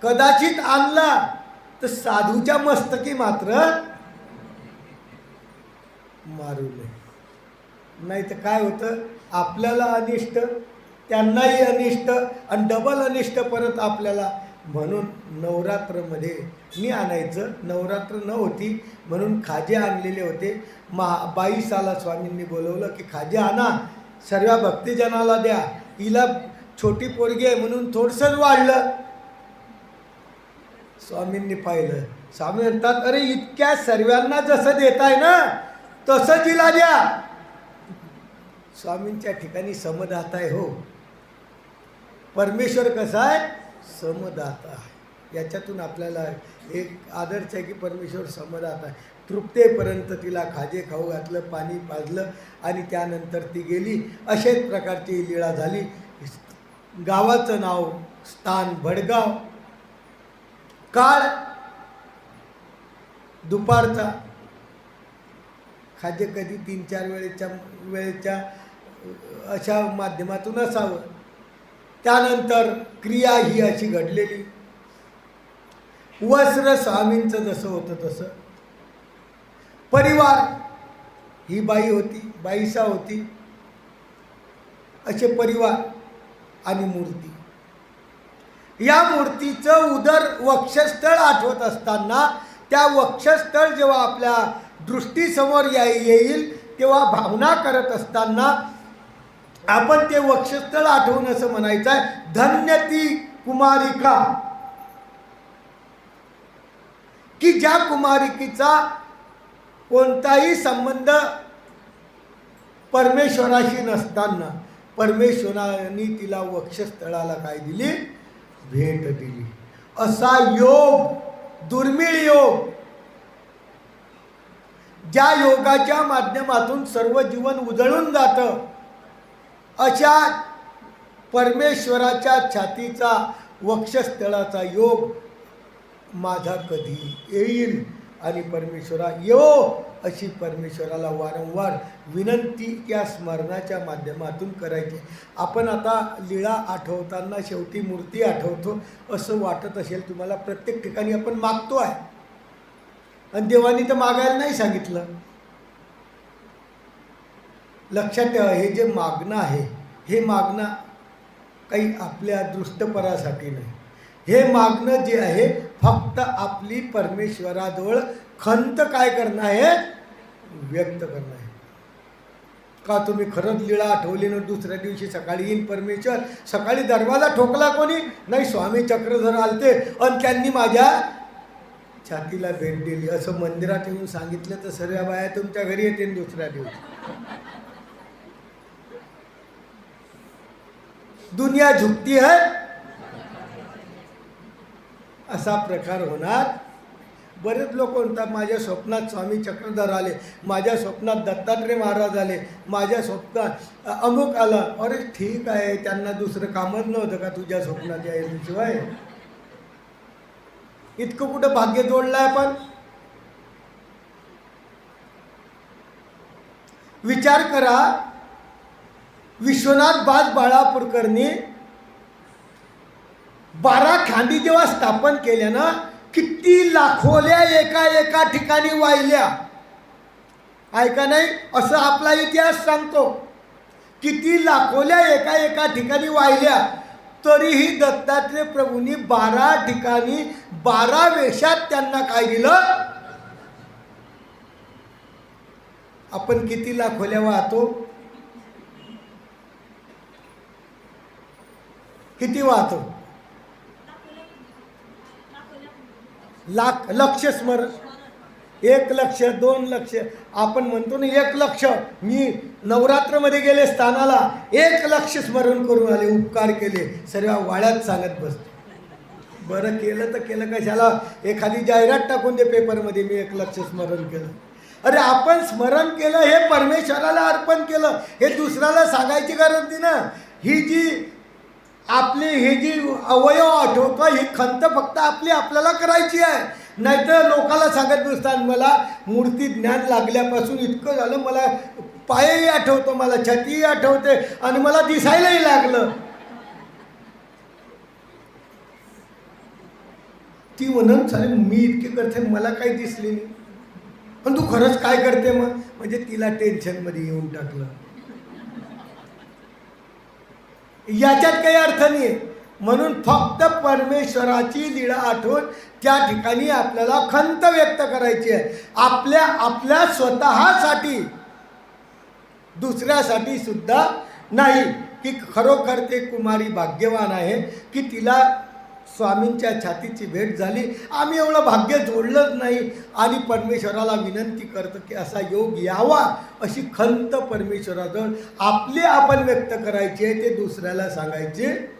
कदाचित आणला तर साधूच्या मस्तकी मात्र मारू नये. नाही तर काय होतं? आपल्याला अनिष्ट त्यांनाही अनिष्ट आणि डबल अनिष्ट परत आपल्याला. म्हणून नवरात्रमध्ये मी आणायचं, नवरात्र न होती म्हणून खाजे आणलेले होते. 22 स्वामींनी बोलवलं की खाजे आणा, सर्व भक्तजनाला द्या. हिला छोटी पोरगी आहे म्हणून थोडंसंच वाढलं. स्वामींनी पाहिलं, स्वामी म्हणतात अरे इतक्या सर्वांना जसं देताय ना तसं तिला द्या. स्वामींच्या ठिकाणी समदाता आहे हो. परमेश्वर कसा आहे? समदाता आहे. याच्यातून आपल्याला एक आदर्श आहे की परमेश्वर समदाता आहे. तृप्तेपर्यंत तिला खाजे खाऊ घातलं, पाणी पाजलं आणि त्यानंतर ती गेली. अशाच प्रकारची लीळा झाली. गावाचं नाव स्थान भडगाव. काळ दुपारचा. खाजे कधी 3-4 वेळेच्या अशा माध्यमातून असावं. त्यानंतर क्रिया ही अशी घडलेली. वस्त्र स्वामींचं जसं होतं तसं. परिवार ही बाई होती, बाईसा होती. असे परिवार आणि मूर्ती. या मूर्तीचं उदर वक्षस्थळ आठवत असताना त्या वक्षस्थळ जेव्हा आपल्या दृष्टीसमोर येईल तेव्हा भावना करत असताना आपण ते वक्षस्थळ आठवून असं म्हणायचं आहे, धन्य ती कुमारिका. की ज्या कुमारिकेचा कोणताही संबंध परमेश्वराशी नसताना परमेश्वराने तिला वक्षस्थळाला काय दिली? भेट दिली. असा योग, दुर्मिळ योग, ज्या योगाच्या माध्यमातून सर्व जीवन उजळून जातं, अशा परमेश्वराच्या छातीचा वक्षस्थळाचा योग माझा कधी येईल आणि परमेश्वरा अशी परमेश्वराला वारंवार विनंती या स्मरणाच्या माध्यमातून करायची. आपण आता लीळा आठवताना शेवटी मूर्ती आठवतो असं वाटत असेल तुम्हाला. प्रत्येक ठिकाणी आपण मागतो आहे आणि देवानी तर मागायला नाही सांगितलं. लक्षात ठेवा, हे जे मागणं आहे हे मागणं काही आपल्या दृष्टपरासाठी नाही. हे मागणं जे आहे फक्त आपली परमेश्वराजवळ खंत काय करणं आहे? व्यक्त करणं आहे. का तुम्ही खरंच लीळा आठवली ना दुसऱ्या दिवशी सकाळी येईन परमेश्वर? सकाळी दरवाजा ठोकला कोणी? नाही, स्वामी चक्रधर आलते आणि त्यांनी माझ्या छातीला भेट दिली असं मंदिरात येऊन सांगितलं तर सर्व बाया तुमच्या घरी येतील दुसऱ्या दिवशी. दुनिया झुकती है असा प्रकार होणार. बरेच लोक म्हणतात माझ्या स्वप्नात स्वामी चक्रधर आले, माझ्या स्वप्नात दत्तात्रय महाराज आले, माझ्या स्वप्नात अमुक आला. अरे ठीक आहे, त्यांना दुसरं कामच नव्हतं का तुझ्या स्वप्नात यायल्याशिवाय? इतकं कुठं भाग्य जोडलंय आपण? विचार करा, विश्वनाथ बाज बाळापूरकरनी 12 खांदी जेव्हा स्थापन केल्या ना, किती लाखोल्या एका ठिकाणी वाहिल्या. ऐका नाही, असं आपला इतिहास सांगतो. किती लाखोल्या एका ठिकाणी वाहिल्या. तरीही दत्तात्रय प्रभूंनी 12 ठिकाणी 12 वेशात त्यांना काय दिलं? आपण किती लाखोल्या वाहतो? किती वाहतो? लाख, लक्ष स्मरण. 1 लक्ष, 2 लक्ष. आपण म्हणतो ना 1 लक्ष. मी नवरात्रमध्ये गेले स्थानाला, 1 लक्ष स्मरण करून आले, उपकार केले. सर्व वाड्यात सांगत बसतो. बरं केलं तर केलं कशाला? एखादी जाहिरात टाकून दे पेपरमध्ये, मी 1 लक्ष स्मरण केलं. अरे आपण स्मरण केलं हे परमेश्वराला अर्पण केलं, हे दुसऱ्याला सांगायची गरज नाही ना. ही जी अवयव आठवतो ही खंत फक्त आपल्याला करायची आहे. नाहीतर लोकाला सांगत नसतात मला मूर्ती ज्ञान लागल्यापासून इतकं झालं, मला पायही आठवतो, मला छातीही आठवते आणि मला दिसायलाही लागलं. ती म्हणून चालेल मी इतके करते, मला काही दिसले नाही. पण तू खरंच काय करते मग? म्हणजे तिला टेन्शनमध्ये येऊन टाकलं. याच्यात काही अर्थ नाही आहे. म्हणून फक्त परमेश्वराची लीळा आठवून त्या ठिकाणी आपल्याला खंत व्यक्त करायची आहे. आपल्या स्वतःसाठी, दुसऱ्यासाठी सुद्धा नाही. की खरोखर ते कुमारी भाग्यवान आहे की तिला स्वामींच्या छातीची भेट झाली. आम्ही एवढं भाग्य जोडलंच नाही आणि परमेश्वराला विनंती करतो की असा योग यावा, अशी खंत परमेश्वराजवळ आपली आपण व्यक्त करायची आहे, ते दुसऱ्याला सांगायचे.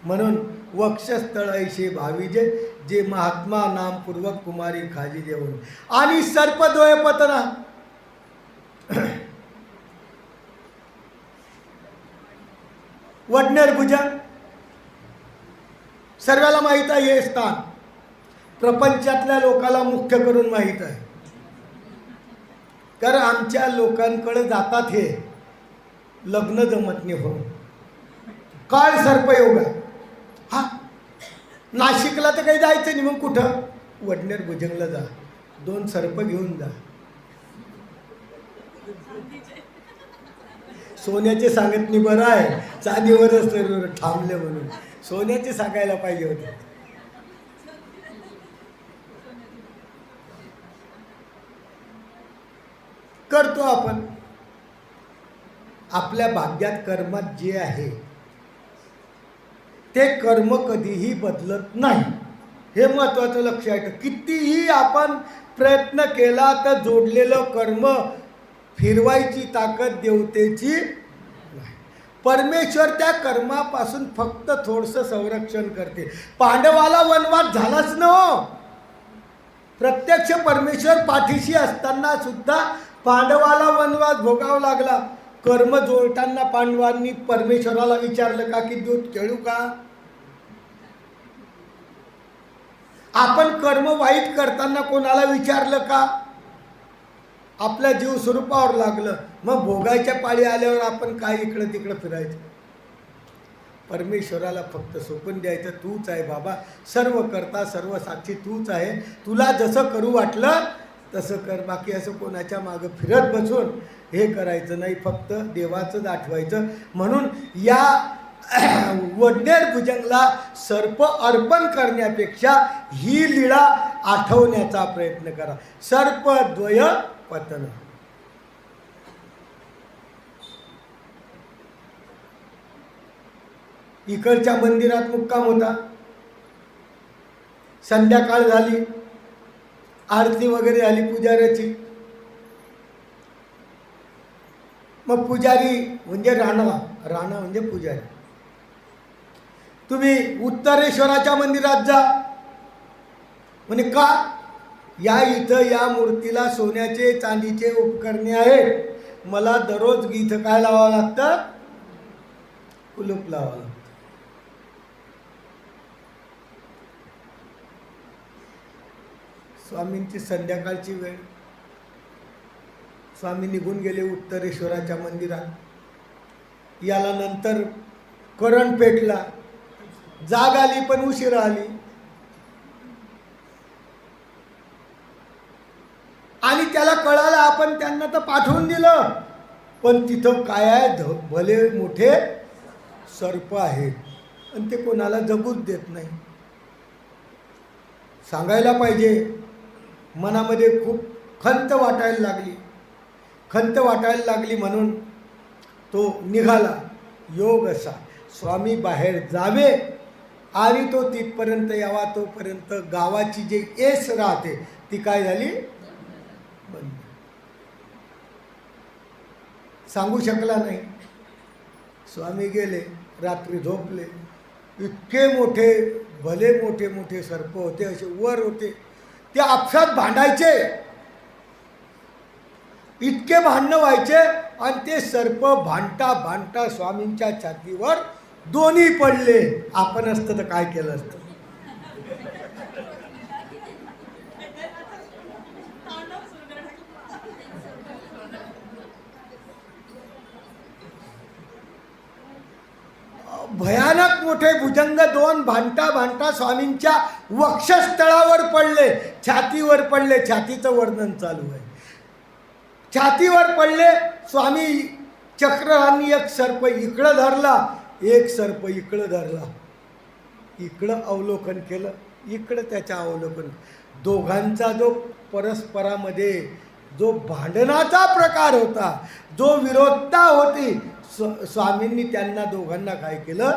म्हणून वक्षस्थळ ऐशे भाविजे जे महात्मा नामपूर्वक कुमारी खाजी जेवून आणि सर्पद्वय पतना. वडनेर भुजंग सर्वाला माहीत आहे. हे स्थान प्रपंचातल्या लोकाला मुख्य करून माहीत आहे, कारण आमच्या लोकांकडे जातात हे लग्न जमत नाही हो. काळ सर्पयोग आहे हा. नाशिकला तर काही जायचं नाही, मग कुठं? वडनेर भुजंगला जा, 2 सर्प घेऊन जा. सोन्याचे सांगत नाही, बरं आहे चांदीवरच थांबले म्हणून. सोन्याचे सांगायला पाहिजे होते. करतो आपण. आपल्या भाग्यात कर्मात जे आहे ते कर्म कधीही बदलत नाही, हे महत्त्वाचं लक्षात ठेवा. कितीही आपण प्रयत्न केला तर जोडलेलं कर्म फिरवायची ताकद देवतेची नाही. परमेश्वर त्या कर्मापासून फक्त थोडंसं संरक्षण करते. पांडवाला वनवास झालाच ना हो. प्रत्यक्ष परमेश्वर पाठीशी असताना सुद्धा पांडवाला वनवास भोगावा लागला. कर्म जोडताना पांडवांनी परमेश्वराला विचारलं का की दूध खेळू का? आपण कर्म वाईट करताना कोणाला विचारलं का? आपल्या जीव स्वरूपावर लागलं, मग भोगायच्या पाळी आल्यावर आपण काय इकडं तिकडं फिरायचं? परमेश्वराला फक्त सोपून द्यायचं, तूच आहे बाबा, सर्व करता सर्व साक्षी तूच आहे, तुला जसं करू वाटलं तसं कर. बाकी असं कोणाच्या मागं फिरत बसून हे करायचं नाही, फक्त देवाचंच आठवायचं. म्हणून या वडनेर भुजंगला सर्प अर्पण करण्यापेक्षा ही लीळा आठवण्याचा प्रयत्न करा. सर्पद्वय पतन. इकडच्या मंदिरात मुक्काम होता. संध्याकाळ झाली, आरती वगैरे झाली पुजाऱ्याची. मग पुजारी म्हणजे राणा म्हणजे पुजारी. तुम्ही उत्तरेश्वराच्या मंदिरात जा म्हणे का? या इथं या मूर्तीला सोन्याचे चांदीचे उपकरणे आहेत. मला दररोज इथं काय लावावं लागतं? कुलूप लावावं लागतं. स्वामींची संध्याकाळची वेळ, स्वामी निघून गेले उत्तरेश्वराच्या मंदिरात. याला नंतर करंट पेटला, जाग आली पण उशिरा आली. आणि त्याला कळालं, आपण त्यांना तर पाठवून दिलं, पण तिथं काय आहे? भले मोठे सर्प आहेत आणि ते कोणाला जगूच देत नाही. सांगायला पाहिजे. मनामध्ये खूप खंत वाटायला लागली म्हणून तो निघाला. योग असा स्वामी बाहेर जावे आणि तो तिथपर्यंत यावा, तोपर्यंत गावाची जी एस राहते ती काय झाली? बंद. सांगू शकला नाही. स्वामी गेले, रात्री झोपले. इतके मोठे, भले मोठे मोठे सर्प होते, असे वर होते, ते आपसात भांडायचे. इतके भांडणं व्हायचे आणि ते सर्प भांडता भांडता स्वामींच्या छातीवर दोन्ही पडले. आपण असतं तर काय केलं असतं? भयानक मोठे भुजंग दोन भांडता भांडता स्वामींच्या वक्षस्थळावर पडले, छातीवर पडले. छातीचं वर्णन चालू आहे. छातीवर पडले. स्वामी चक्रधानी एक सर्प इकडं धरला, एक सर्प इकडं धरला. इकडं अवलोकन केलं, इकडं त्याच्या अवलोकन. दोघांचा जो परस्परामध्ये जो भांडणाचा प्रकार होता, जो विरोधता होती, स्वामींनी त्यांना दोघांना काय केलं,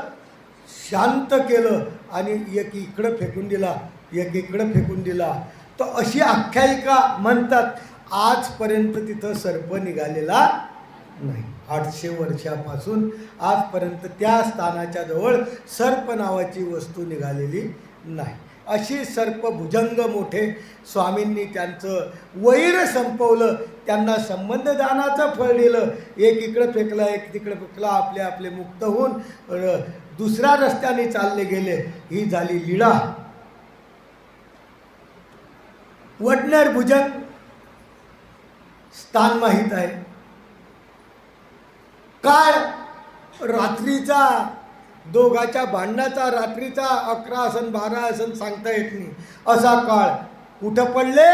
शांत केलं आणि एक इकडं फेकून दिला, एक इकडं फेकून दिला. तर अशी आख्यायिका म्हणतात. आजपर्यंत तिथं सर्प निघालेला नाही. 800 वर्षापासून आजपर्यंत त्या स्थानाच्या जवळ सर्प नावाची वस्तू निघालेली नाही. अशी सर्प भुजंग मोठे. स्वामींनी त्यांचं वैर संपवलं, त्यांना संबंधदानाचं फळ दिलं. एक इकडं फेकला, एक तिकडं फेकला, आपले आपले मुक्त होऊन दुसऱ्या रस्त्याने चालले गेले. ही झाली लीळा. वडनेर भुजंग स्थान माहीत आहे. काळ रात्रीचा, दोघाच्या भांडणाचा रात्रीचा 11 असन 12 असन सांगता येत नाही, असा काळ. कुठं पडले?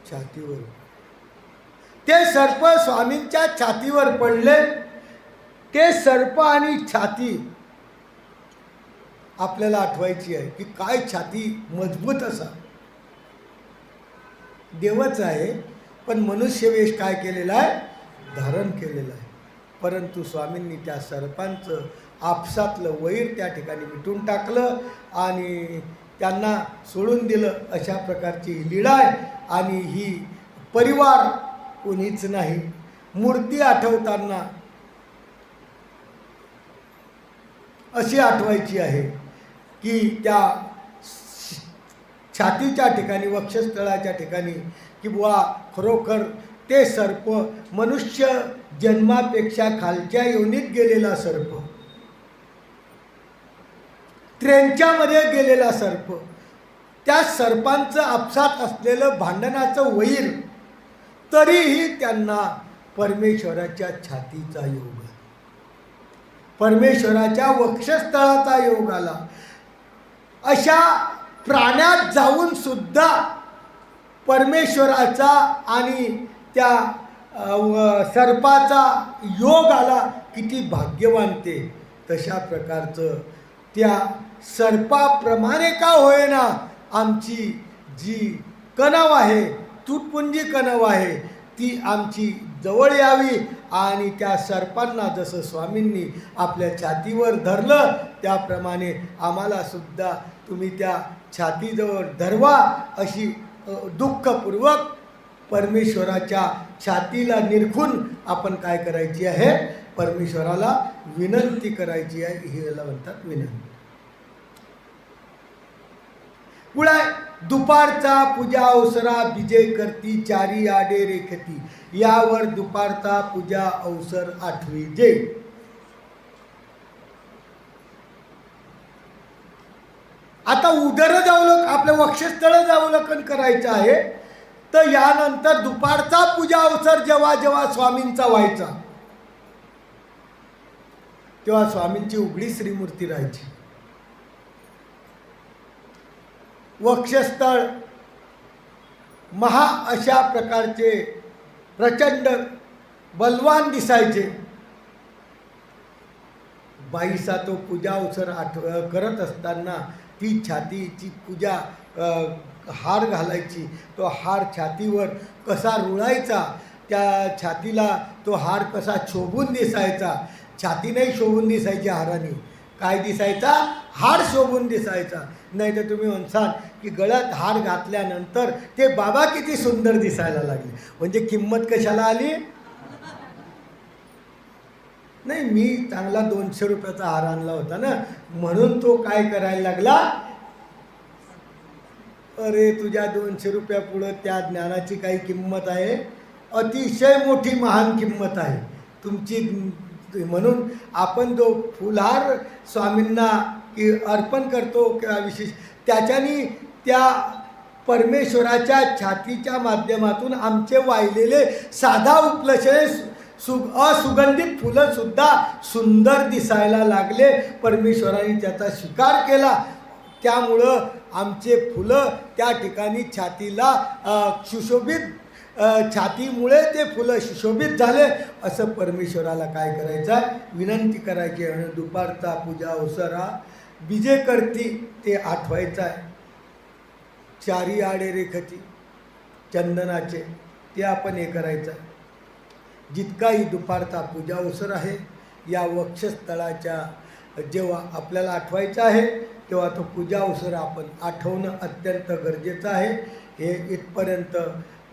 छातीवर. ते सर्प स्वामींच्या छातीवर पडले. ते सर्प आणि छाती आपल्याला आठवायची आहे की काय छाती मजबूत असा. देवच आहे पण मनुष्यवेश काय केलेला आहे, धारण केलेलं आहे. परंतु स्वामींनी त्या सर्पांचं आपसातलं वैर त्या ठिकाणी मिटून टाकलं आणि त्यांना सोडून दिलं. अशा प्रकारची ही लीळा आहे. आणि ही परिवार कोणीच नाही. मूर्ती आठवताना अशी आठवायची आहे की त्या छातीच्या ठिकाणी, वक्षस्थळाच्या ठिकाणी की बुवा खरोखर ते सर्प मनुष्य जन्मापेक्षा खालच्या योनीत गेलेला सर्प, त्र्यांच्यामध्ये गेलेला सर्प, त्या सर्पांचं आपसात असलेलं भांडणाचं वैर, तरीही त्यांना परमेश्वराच्या छातीचा योग, परमेश्वराच्या वक्षस्थळाचा योग आला. अशा प्राण्यात जाऊन सुद्धा परमेश्वराचा आणि त्या सर्पाचा योग आला. किती भाग्यवान ते. तशा प्रकारचं त्या सर्पाप्रमाणे का होईना आमची जी कणव आहे, तुटपुंजी कणव आहे, ती आमची जवळ यावी. आणि त्या सर्पांना जसं स्वामींनी आपल्या छातीवर धरलं, त्याप्रमाणे आम्हाला सुद्धा तुम्ही त्या छातीजवळ धरवा. अशी दुःखपूर्वक परमेश्वराच्या छातीला निरखून आपण काय करायची आहे, परमेश्वराला विनंती करायची आहे. ही याला म्हणतात विनंती. पुढे दुपारचा पूजा अवसरा विजय करती, चारी आडे रेखती, यावर दुपारचा पूजा अवसर आठवी जे. आता उदर आपलं वक्षस्थळ अवलोकन करायचं आहे. तर यानंतर दुपारचा पूजा अवसर जेव्हा जेव्हा स्वामींचा व्हायचा, तेव्हा स्वामींची उघडी श्रीमूर्ती राहायची. वक्षस्थळ महा अशा प्रकारचे प्रचंड बलवान दिसायचे. बाईचा तो पूजा अवसर करत असताना ती छातीची पूजा हार घालायची. तो हार छातीवर कसा रुळायचा, त्या छातीला तो हार कसा शोभून दिसायचा. छाती नाही शोभून दिसायची हाराने, काय दिसायचा, हार शोभून दिसायचा. नाही तर तुम्ही म्हणसाल की गळ्यात हार घातल्यानंतर ते बाबा किती सुंदर दिसायला लागले. म्हणजे किंमत कशाला आली? नाही, मी चांगला 200 रुपयाचा हार आणला होता ना, म्हणून तो काय करायला लागला, अरे तुझ्या 200 रुपयापुढं त्या ज्ञानाची काही किंमत आहे, अतिशय मोठी महान किंमत आहे तुमची. म्हणून आपण जो फुलहार स्वामींना अर्पण करतो किंवा विशेष, त्याच्यानी त्या परमेश्वराच्या छातीच्या माध्यमातून आमचे वाहिलेले साधा उपलक्षणे असुगंधित फुलंसुद्धा सुंदर दिसायला लागले. परमेश्वराने त्याचा स्वीकार केला. त्यामुळं आमचे फुलं त्या ठिकाणी छातीला सुशोभित छातीमुळे ते फुलं सुशोभित झाले असं परमेश्वराला काय करायचं आहे, विनंती करायची. आणि दुपारचा पूजा अवसरा बीजे करती ते आठवायचं आहे. चारी आडे रेखती चंदनाचे ते आपण हे करायचं आहे. जितकाही दुपारचा पूजा अवसर आहे या वक्षस्थळाच्या जेव्हा आपल्याला आठवायचं आहे तेव्हा तो पूजा अवसर आपण आठवणं अत्यंत गरजेचं आहे. हे इथपर्यंत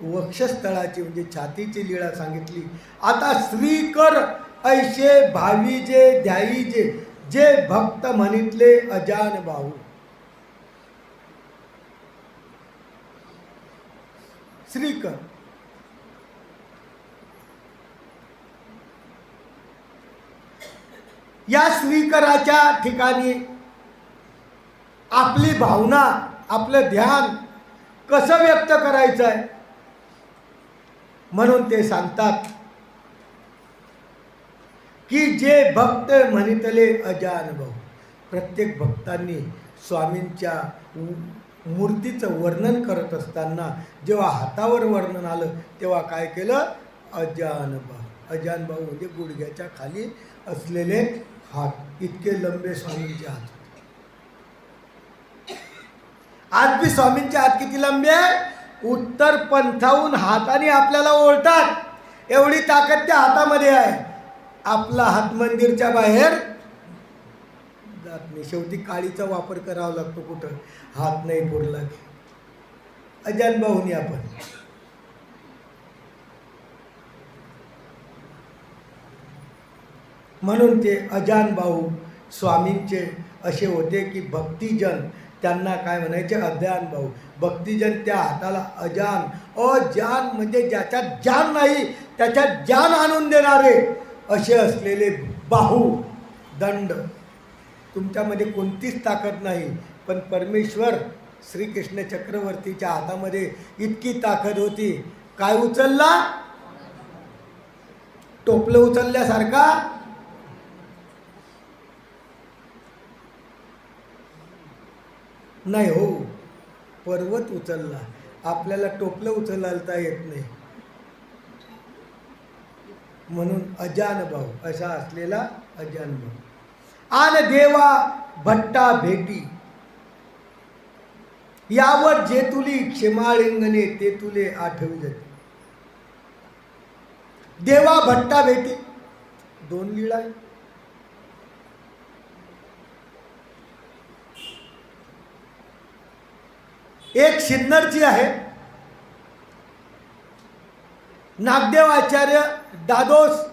वक्षस्थळाची म्हणजे छातीची लीळा सांगितली. आता श्रीकर ऐशे भावीजे ध्याईजे जे भक्त म्हणितले अजान भाऊ. श्रीकर या श्रीकराच्या ठिकाणी आपली भावना आपलं ध्यान कसं व्यक्त करायचं आहे म्हणून ते सांगतात की जे भक्त म्हणितले अजान भाऊ. प्रत्येक भक्तांनी स्वामींच्या मूर्तीचं वर्णन करत असताना जेव्हा हातावर वर्णन आलं तेव्हा काय केलं, अजान भाऊ. अजान भाऊ म्हणजे गुडघ्याच्या खाली असलेले हात, इतके लंबे स्वामींचे हात. आज भी स्वामींचे हात किती लंबे आहे, उत्तर पंथाहून हाताने आपल्याला ओळतात एवढी ताकद त्या हातामध्ये आहे. आपला हात मंदिरच्या बाहेर जात नाही. शेवटी काळीचा वापर करावा लागतो, कुठं हात नाही पुरला की. अजान भाऊनी आपण म्हणून ते अजान भाऊ स्वामींचे असे होते की भक्तिजन त्यांना काय म्हणायचे, अजान भाऊ. भक्तिजन त्या हाताला अजान, अजान म्हणजे ज्याच्यात जान नाही त्याच्यात जान आणून देणारे असे असलेले बाहू दंड. तुमच्यामध्ये कोणतीच ताकद नाही पण परमेश्वर श्रीकृष्ण चक्रवर्तीच्या हातामध्ये इतकी ताकद होती. काय उचलला, टोपलं उचलल्यासारखा नाही हो, पर्वत उचलला. आपल्याला टोपलं उचलता येत नाही म्हणून अजान भाऊ असा असलेला अजान भाऊ. आन देवा भट्टा भेटी यावर जे तुली क्षमालिंगने ते तुले आठविले. देवा भट्टा भेटी दोन लीळा आहे. एक सिन्नरची आहे. नागदेव आचार्य दादोस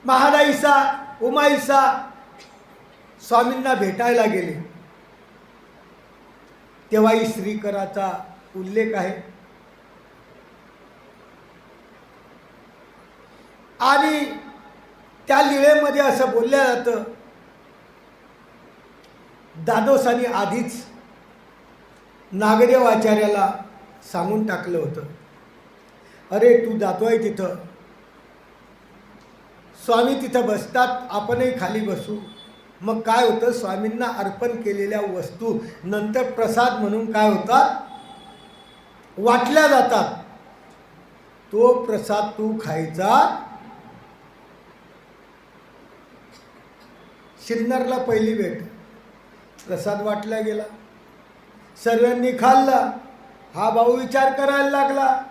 महादाईसा उमाईसा स्वामींना भेटायला गेले तेव्हाही श्रीकराचा उल्लेख आहे. आणि त्या लीळेमध्ये असं बोलल्या जातं, दादोसांनी आधीच नागदेव आचार्याला सांगून टाकलं होतं, अरे तू जातोय तिथं, स्वामी तिथं बसतात, आपणही खाली बसू. मग काय होतं, स्वामींना अर्पण केलेल्या वस्तू नंतर प्रसाद म्हणून काय होतात, वाटल्या जातात. तो प्रसाद तू खायचा. सिन्नरला पहिली भेट, प्रसाद वाटला गेला, सर्वांनी खाल्ला. हा भाऊ विचार करायला लागला,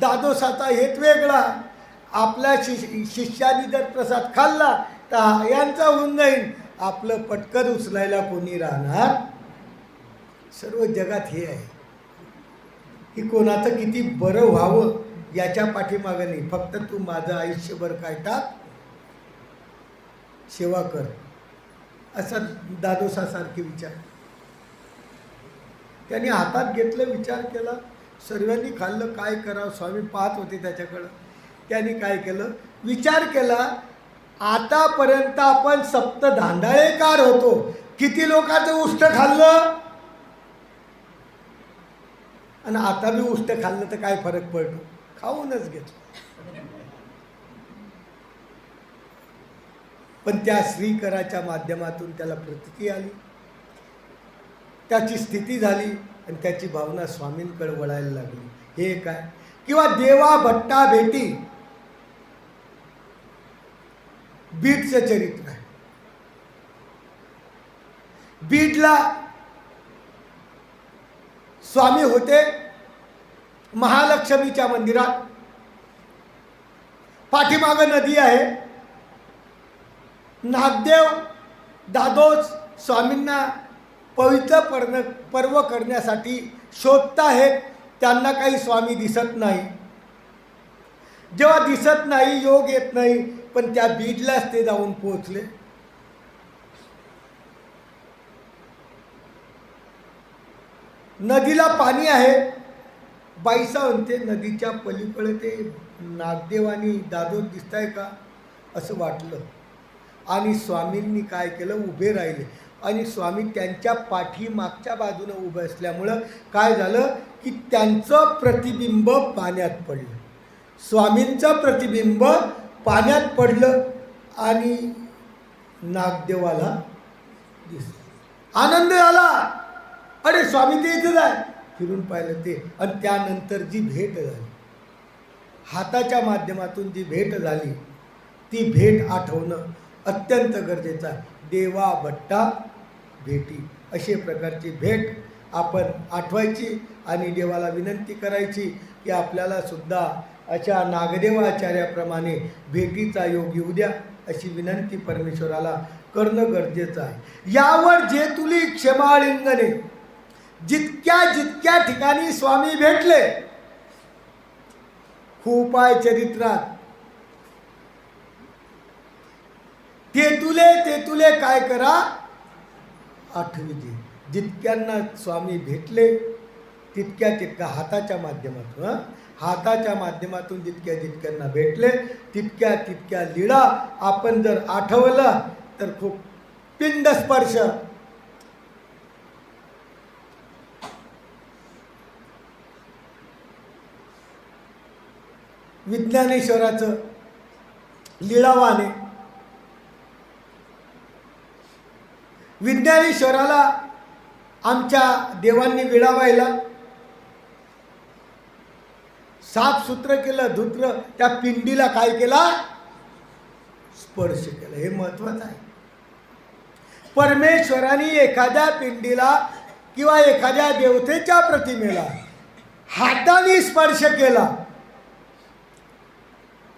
दादोसाचा हेत वेगळा, आपल्या शिष्याने जर प्रसाद खाल्ला तर यांचा होऊन जाईल, आपलं पटकन उचलायला कोणी राहणार. सर्व जगात हे आहे की कोणाचं किती बरं व्हावं याच्या पाठीमागं नाही, फक्त तू माझं आयुष्यभर काय टाक, सेवा कर, असा दादोसासारखे विचार. त्यांनी हातात घेतलं, विचार केला, सर्वांनी खाल्लं, काय करावं. स्वामी पाहत होते त्याच्याकडं. त्यांनी काय केलं, विचार केला, आतापर्यंत आपण सप्त धांडाळेकार होतो, किती लोकांचं उष्ट खाल्लं आणि आता बी उष्ट खाल्लं तर काय फरक पडतो, खाऊनच घेतलं. पण त्या श्रीकराच्या माध्यमातून त्याला प्रतीती आली, त्याची स्थिती झाली. आणि त्याची भावना स्वामींकडे वळायला लागली. हे काय? किंवा देवा भट्टा भेटी, बीडचं चरित्र आहे. बीडला स्वामी होते महालक्ष्मीच्या मंदिरात. पाठीमागं नदी आहे. नागदेव दादोज स्वामींना पवित्र पर्व करण्यासाठी शोधताहेत. त्यांना काही स्वामी दिसत नाही. जेव्हा दिसत नाही, योग येत नाही, पण त्या बीडलाच ते जाऊन पोहोचले. नदीला पाणी आहे. बाईसा म्हणते नदीच्या पलीकडे ते नागदेव आणि दादोज दिसताय का असं वाटलं. आणि स्वामींनी काय केलं, उभे राहिले. आणि स्वामी त्यांच्या पाठीमागच्या बाजूनं उभे असल्यामुळं काय झालं की त्यांचं प्रतिबिंब पाण्यात पडलं. स्वामींचं प्रतिबिंब पाण्यात पडलं आणि नागदेवाला दिसलं. आनंद झाला. अरे स्वामी ते इथं आहे. फिरून पाहिलं ते. आणि त्यानंतर जी भेट झाली, हाताच्या माध्यमातून जी भेट झाली, ती भेट आठवणं अत्यंत गरजेचं आहे. देवा भट्टा भेटी, अशा प्रकारची भेट आपण आठवायची आणि देवाला विनंती करायची की आपल्याला सुद्धा अशा नागदेवाचार्याप्रमाणे भेटीचा योग येऊ द्या, अशी विनंती परमेश्वराला करणं गरजेचं आहे. यावर जे तुली क्षमालिंगने, जितक्या जितक्या ठिकाणी स्वामी भेटले, खूप आहे चरित्रात. ते तुले काय करा आठविजे. जितक्यांना स्वामी भेटले तितक्या तितक्या हाताच्या माध्यमातून हाताच्या माध्यमातून जितक्या जितक्यांना भेटले तितक्या तितक्या लीळा आपण जर आठवलं तर खूप पिंडस्पर्श. विज्ञानेश्वराचं लीळावाने, विज्ञानेश्वराला आमच्या देवांनी विळावायला साफसूत्र केलं. धुत्र त्या पिंडीला काय केला, स्पर्श केला. हे महत्वाचं आहे. परमेश्वराने एखाद्या पिंडीला किंवा एखाद्या देवतेच्या प्रतिमेला हाताने स्पर्श केला,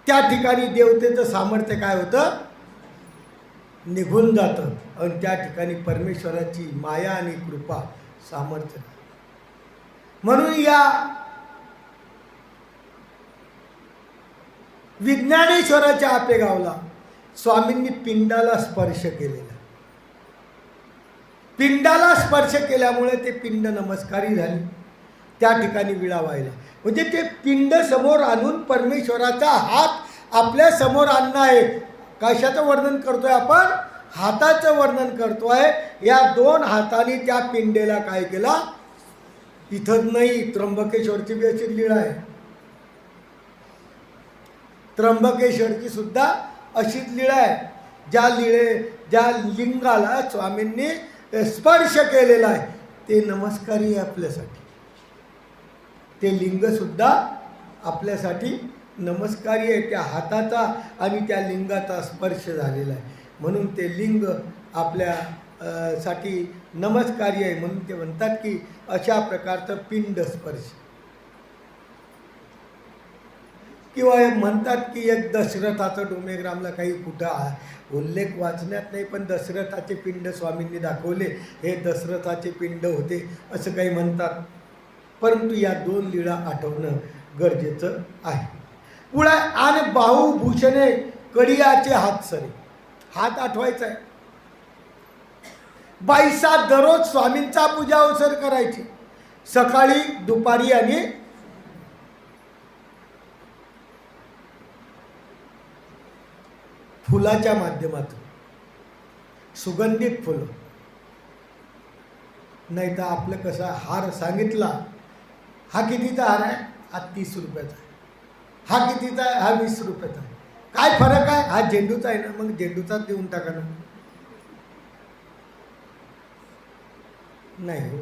त्या ठिकाणी देवतेचं सामर्थ्य काय होतं, निघून जातं. आणि त्या ठिकाणी परमेश्वराची माया आणि कृपा सामर्थ्य. म्हणून या विज्ञानेश्वराच्या आपेगावला स्वामींनी पिंडाला स्पर्श केलेला. पिंडाला स्पर्श केल्यामुळे ते पिंड नमस्कारी झाली. त्या ठिकाणी विळा व्हायला म्हणजे ते पिंड समोर आणून परमेश्वराचा हात आपल्या समोर आणणं आहे. कशाचं वर्णन करतोय आपण, हाताचं वर्णन करतोय. या दोन हाताने त्या पिंडेला काय केला, इथं नाही, त्र्यंबकेश्वरची बी अशी लीळा आहे. त्र्यंबकेश्वरची सुद्धा अशीच लीळा आहे. ज्या लिंगाला स्वामींनी स्पर्श केलेला आहे ते नमस्कारी आहे आपल्यासाठी. ते लिंग सुद्धा आपल्यासाठी नमस्कारी आहे. त्या हाताचा आणि त्या लिंगाचा स्पर्श झालेला आहे म्हणून ते लिंग आपल्या साठी नमस्कारी आहे. म्हणून ते म्हणतात की अशा प्रकारचं पिंड स्पर्श. किंवा म्हणतात की एक दशरथाचं डोमेग्रामला काही कुठं उल्लेख वाचण्यात नाही, पण दशरथाचे पिंड स्वामींनी दाखवले, हे दशरथाचे पिंड होते असं काही म्हणतात. परंतु या दोन लीळा आठवणं गरजेचं आहे. पुढे आणि बाहुभूषणे कडियाचे हात सरे, हात आठवायचा आहे. बाईसा दररोज स्वामींचा पूजा अवसर करायची, सकाळी, दुपारी आणि फुलाच्या माध्यमातून, सुगंधित फुलं. नाही तर आपलं कसं हार सांगितला, हा कितीचा हार आहे, हा 30 रुपयाचा आहे. हा कितीचा आहे, हा 20 रुपयाचा आहे. काय फरक आहे, हा झेंडूचा आहे ना, मग झेंडूचाच देऊन टाका ना. नाही हो,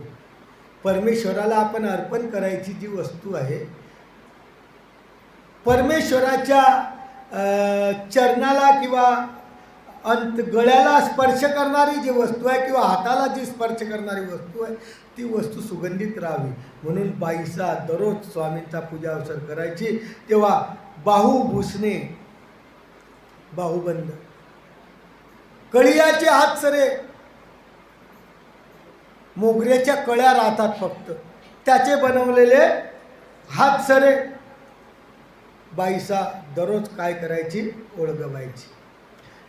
परमेश्वराला आपण अर्पण करायची जी वस्तू आहे, परमेश्वराच्या चरणाला किंवा गळ्याला स्पर्श करणारी जी वस्तू आहे किंवा हाताला जी स्पर्श करणारी वस्तू आहे ती वस्तू सुगंधित राहावी म्हणून बाईसा दररोज स्वामींचा पूजा अवसर करायची. तेव्हा बाहू भुसणे, बाहुबंद, कळियाचे हात सरे, मोगऱ्याच्या कळ्या राहतात फक्त, त्याचे बनवलेले हात सरे बाईसा दररोज काय करायची, ओळगवायची.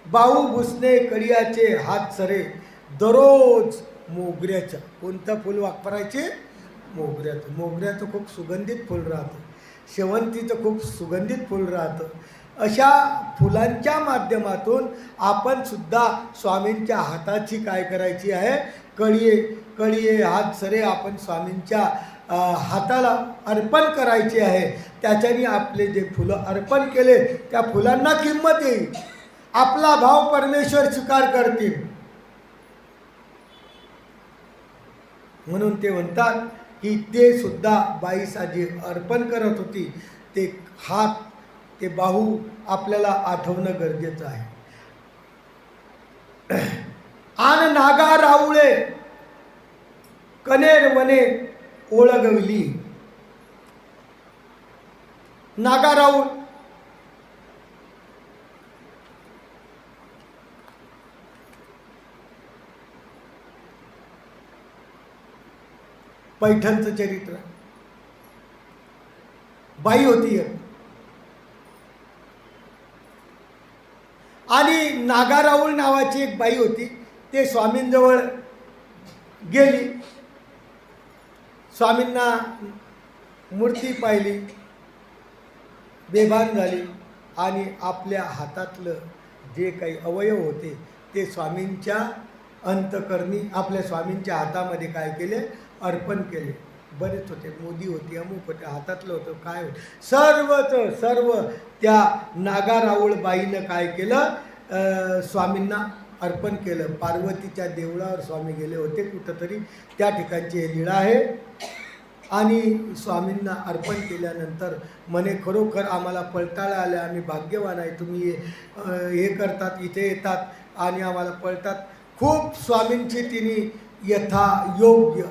बाहू भुसणे कळियाचे हात सरे, दररोज मोगऱ्याच्या, कोणतं फूल वापरायचे, मोगऱ्याचं. मोगऱ्याचं खूप सुगंधित फूल राहतं, शेवंतीचं खूप सुगंधित फूल राहतं. अशा फुलांच्या माध्यमातून आपण सुद्धा स्वामींच्या हाताची काय करायची आहे, कळिये हात सरे आपण स्वामींच्या हाताला अर्पण करायचे आहे. त्याच्याने आपले जे फुलं अर्पण केले त्या फुलांना किंमत येईल, आपला भाव परमेश्वर स्वीकार करतील. म्हणून ते म्हणतात की ते सुद्धा बाईसा जे अर्पण करत होती ते हात, ते बाहू आपल्याला आठवणं गरजेचं आहे. आन नागा राऊळे कनेर वने ओळगविली. नागा राऊळ पैठणचं चरित्र. बाई होती आणि नागा राऊळ नावाची एक बाई होती. ते स्वामींजवळ गेली, स्वामींना मूर्ती पाहिली, बेभान झाली आणि आपल्या हातातलं जे काही अवयव होते ते स्वामींच्या अंतकरणी आपल्या स्वामींच्या हातामध्ये काय केले, अर्पण केले. बरेच होते, मोदी होती, अमुक होते, हातातलं होतं, काय होतं, सर्व त्या नागा राऊळ बाईनं काय केलं, स्वामींना अर्पण केलं. पार्वतीच्या देवळावर स्वामी गेले होते कुठंतरी, त्या ठिकाणची हे लीळा आहे. आणि स्वामींना अर्पण केल्यानंतर म्हणे खरोखर आम्हाला पळताळा आल्या, आम्ही भाग्यवान आहे, तुम्ही हे करतात, इथे येतात आणि आम्हाला पळतात. खूप स्वामींची तिने यथा योग्य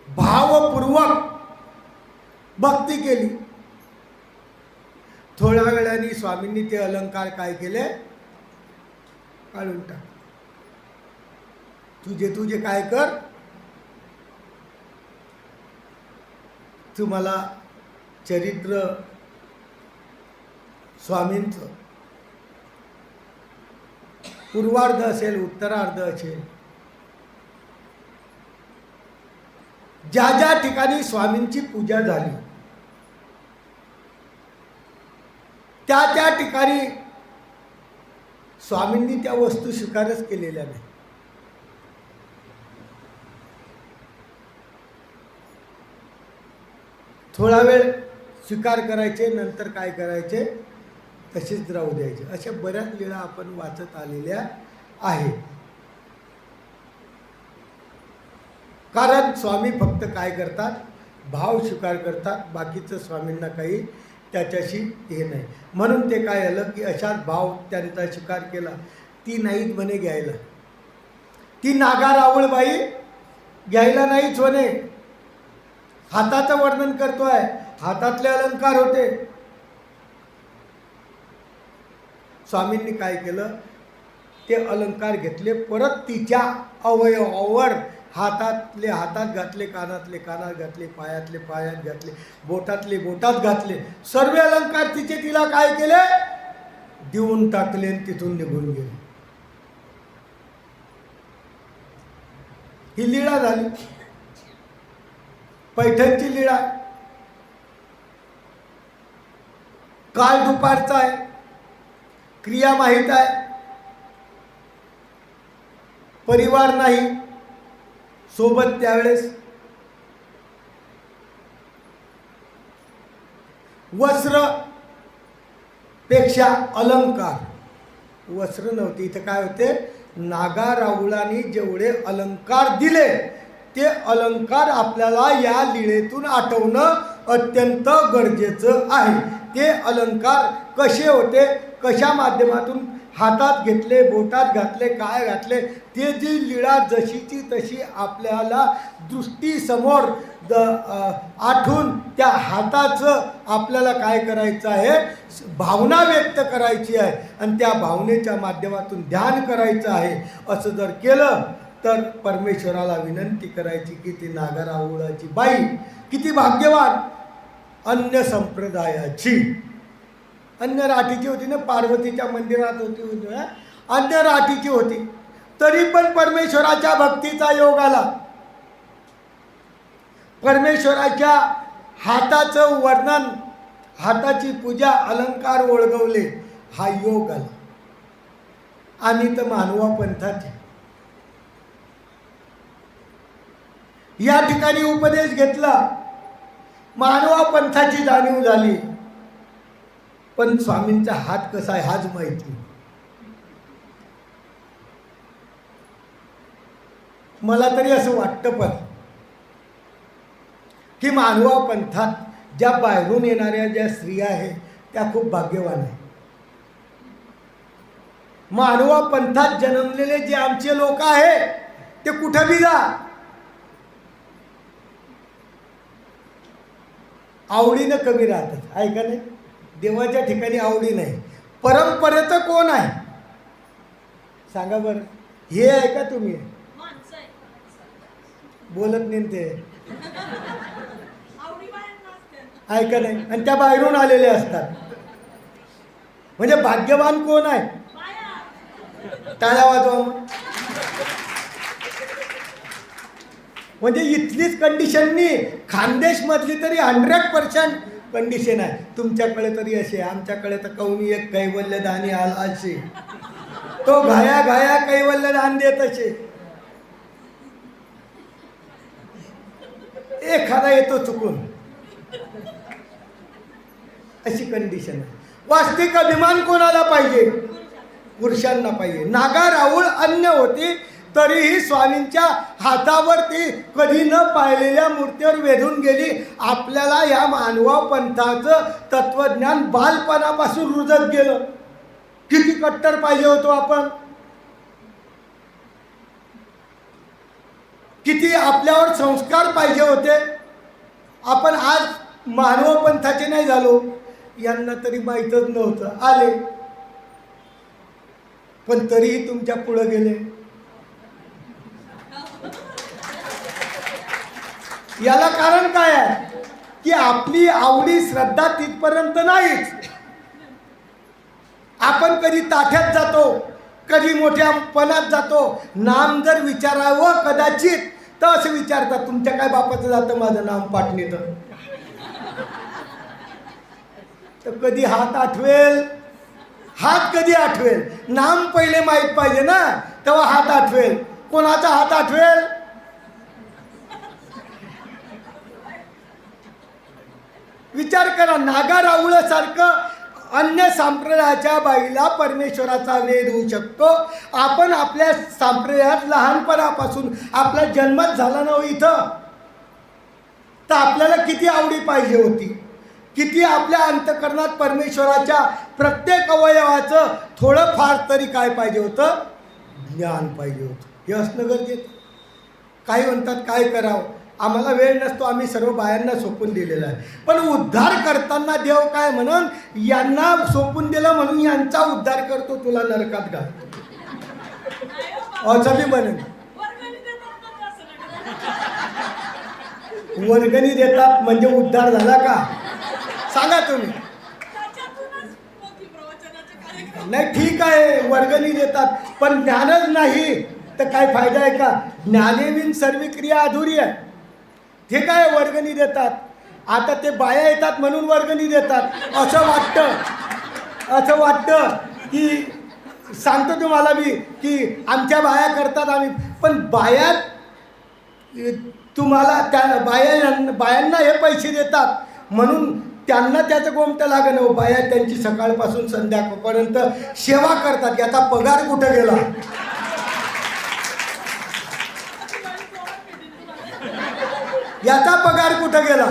भावपूर्वक भक्ती केली. थोड्या वेळाने स्वामींनी ते अलंकार काय केले, काढून टाक. तुझे काय कर, तुम्हाला चरित्र स्वामींचं पूर्वार्ध असेल, उत्तरार्ध असेल, ज्या ज्या ठिकाणी स्वामींची पूजा झाली त्या त्या ठिकाणी स्वामींनी त्या वस्तू स्वीकारच केलेल्या नाही. थोडा वेळ स्वीकार करायचे, नंतर काय करायचे, तसेच राहू द्यायचे. अशा बऱ्याच लीळा आपण वाचत आलेल्या आहेत. कारण स्वामी फक्त काय करतात, भाव स्वीकार करतात, बाकीचं स्वामींना काही त्याच्याशी हे नाही. म्हणून ते काय झालं की अशाच भाव त्यांचा स्वीकार केला. ती नाहीत म्हणे घ्यायला, ती नागा राऊळबाई घ्यायला नाहीच म्हणे. हाताचं वर्णन करतोय, हातातले अलंकार होते. स्वामींनी काय केलं, ते अलंकार घेतले, परत तिच्या अवयवावर हातातले हातात घातले, कानातले कानात घातले, पायातले पायात घातले, बोटातले बोटात घातले. सर्व अलंकार तिचे तिला काय केले, देऊन टाकले आणि तिथून निघून गेले. ही लीळा झाली, पैठणची लीळा. काळ दुपारचा आहे, क्रिया माहीत आहे, परिवार नाही सोबत. त्यावेळेस वस्त्र पेक्षा अलंकार, वस्त्र नव्हते. इथं काय होते, नागा राऊळांनी जेवढे अलंकार दिले ते अलंकार आपल्याला या लीळेतून आठवणं अत्यंत गरजेचं आहे. ते अलंकार कसे होते, कशा माध्यमातून हातात घेतले, बोटात घातले, काय घातले, ते जी लीळा जशीची तशी आपल्याला दृष्टीसमोर आठवून त्या हाताचं आपल्याला काय करायचं आहे, भावना व्यक्त करायची आहे आणि त्या भावनेच्या माध्यमातून ध्यान करायचं आहे. असं जर केलं तर परमेश्वराला विनंती करायची की ती नागराऊळाची बाई किती भाग्यवान, अन्य संप्रदायाची, अन्य राठीची होती ना, पार्वतीच्या मंदिरात होती, अन्य राठीची होती, तरी पण परमेश्वराच्या भक्तीचा योग आला. परमेश्वराच्या हाताचं वर्णन, हाताची पूजा, अलंकार ओळगवले, हा योग आला. आम्ही तर मानवा पंथाचे या ठिकाणी उपदेश घेतला, मानवा पंथाची जाणीव झाली, पण स्वामींचा हात कसा आहे हाच माहिती. मला तरी असं वाटतं पण की मानवा पंथात ज्या बाहेरून येणाऱ्या ज्या स्त्रिया आहेत त्या खूप भाग्यवान आहेत. मानवा पंथात जन्मलेले जे आमचे लोक आहेत ते कुठं बी जा, आवडीनं कमी राहतात. आहे का नाही? देवाच्या ठिकाणी आवडी नाही. परंपरेचं कोण आहे सांगा बरं? हे आहे का तुम्ही? बोलत नाही ते, आहे का नाही? आणि त्या बाहेरून आलेले असतात. म्हणजे भाग्यवान कोण आहे? टाळ्या वाजवा. म्हणजे इथलीच कंडिशननी खानदेशमधली तरी 100% कंडिशन आहे. तुमच्याकडे तरी असे, आमच्याकडे तर कौनी एक कैवल्य दानी आला असे, तो घाया घाया कैवल्य दान देत असे. एखादा येतो चुकून, अशी कंडिशन आहे. वास्तविक अभिमान कोणाला पाहिजे? पुरुषांना पाहिजे. नागा राऊळ अन्य होती तरीही स्वामींच्या हातावरती कधी न पाहिलेल्या मूर्तीवर वेधून गेली. आपल्याला या मानवा पंथाचं तत्वज्ञान बालपणापासून रुजत गेलं. किती कट्टर पाहिजे होतो आपण, किती आपल्यावर संस्कार पाहिजे होते. आपण आज मानव पंथाचे नाही झालो, यांना तरी माहीतच नव्हतं, आले पण तरीही तुमच्या पुढे गेले. याला कारण काय आहे की आपली आवडी श्रद्धा तिथपर्यंत नाहीच. आपण कधी ताठ्यात जातो, कधी मोठ्या पणात जातो. नाम जर विचारावं कदाचित तर असं विचारतात, तुमच्या काय बापाचं जातं माझं नाम पाटणी तर कधी हात आठवेल, हात कधी आठवेल? नाम पहिले माहीत पाहिजे ना, तेव्हा हात आठवेल. कोणाचा हात आठवेल? विचार करा. नागा राऊळासारखं अन्य संप्रदायाच्या बाईला परमेश्वराचा वेध होऊ शकतो. आपण आपल्या संप्रदायात लहानपणापासून आपला जन्मच झाला ना इथं, तर आपल्याला किती आवडी पाहिजे होती, किती आपल्या अंतःकरणात परमेश्वराच्या प्रत्येक अवयवाचं थोडंफार तरी काय पाहिजे होतं? ज्ञान पाहिजे होतं. हे असणं गरजेचं. काही म्हणतात काय करावं, आम्हाला वेळ नसतो, आम्ही सर्व बायांना सोपून दिलेलं आहे. पण उद्धार करताना देव काय म्हणून, यांना सोपून दिलं म्हणून यांचा उद्धार करतो, तुला नरकात घाल असं बी म्हणून. वर्गणी देतात म्हणजे उद्धार झाला का सांगा तुम्ही? नाही ठीक आहे, वर्गणी देतात पण ज्ञानच नाही तर काय फायदा आहे का? ज्ञानेविन सर्व क्रिया अधुरी आहे. ठीक आहे, वर्गणी देतात. आता ते बाया येतात म्हणून वर्गणी देतात असं वाटतं की सांगतो तुम्हाला मी की आमच्या बाया करतात आम्ही, पण बाया तुम्हाला त्या बायांना हे पैसे देतात म्हणून त्यांना त्याचं गोमटं लागणं हो. बाया त्यांची सकाळपासून संध्याकाळपर्यंत सेवा करतात, याचा पगार कुठं गेला? याचा पगार कुठं गेला?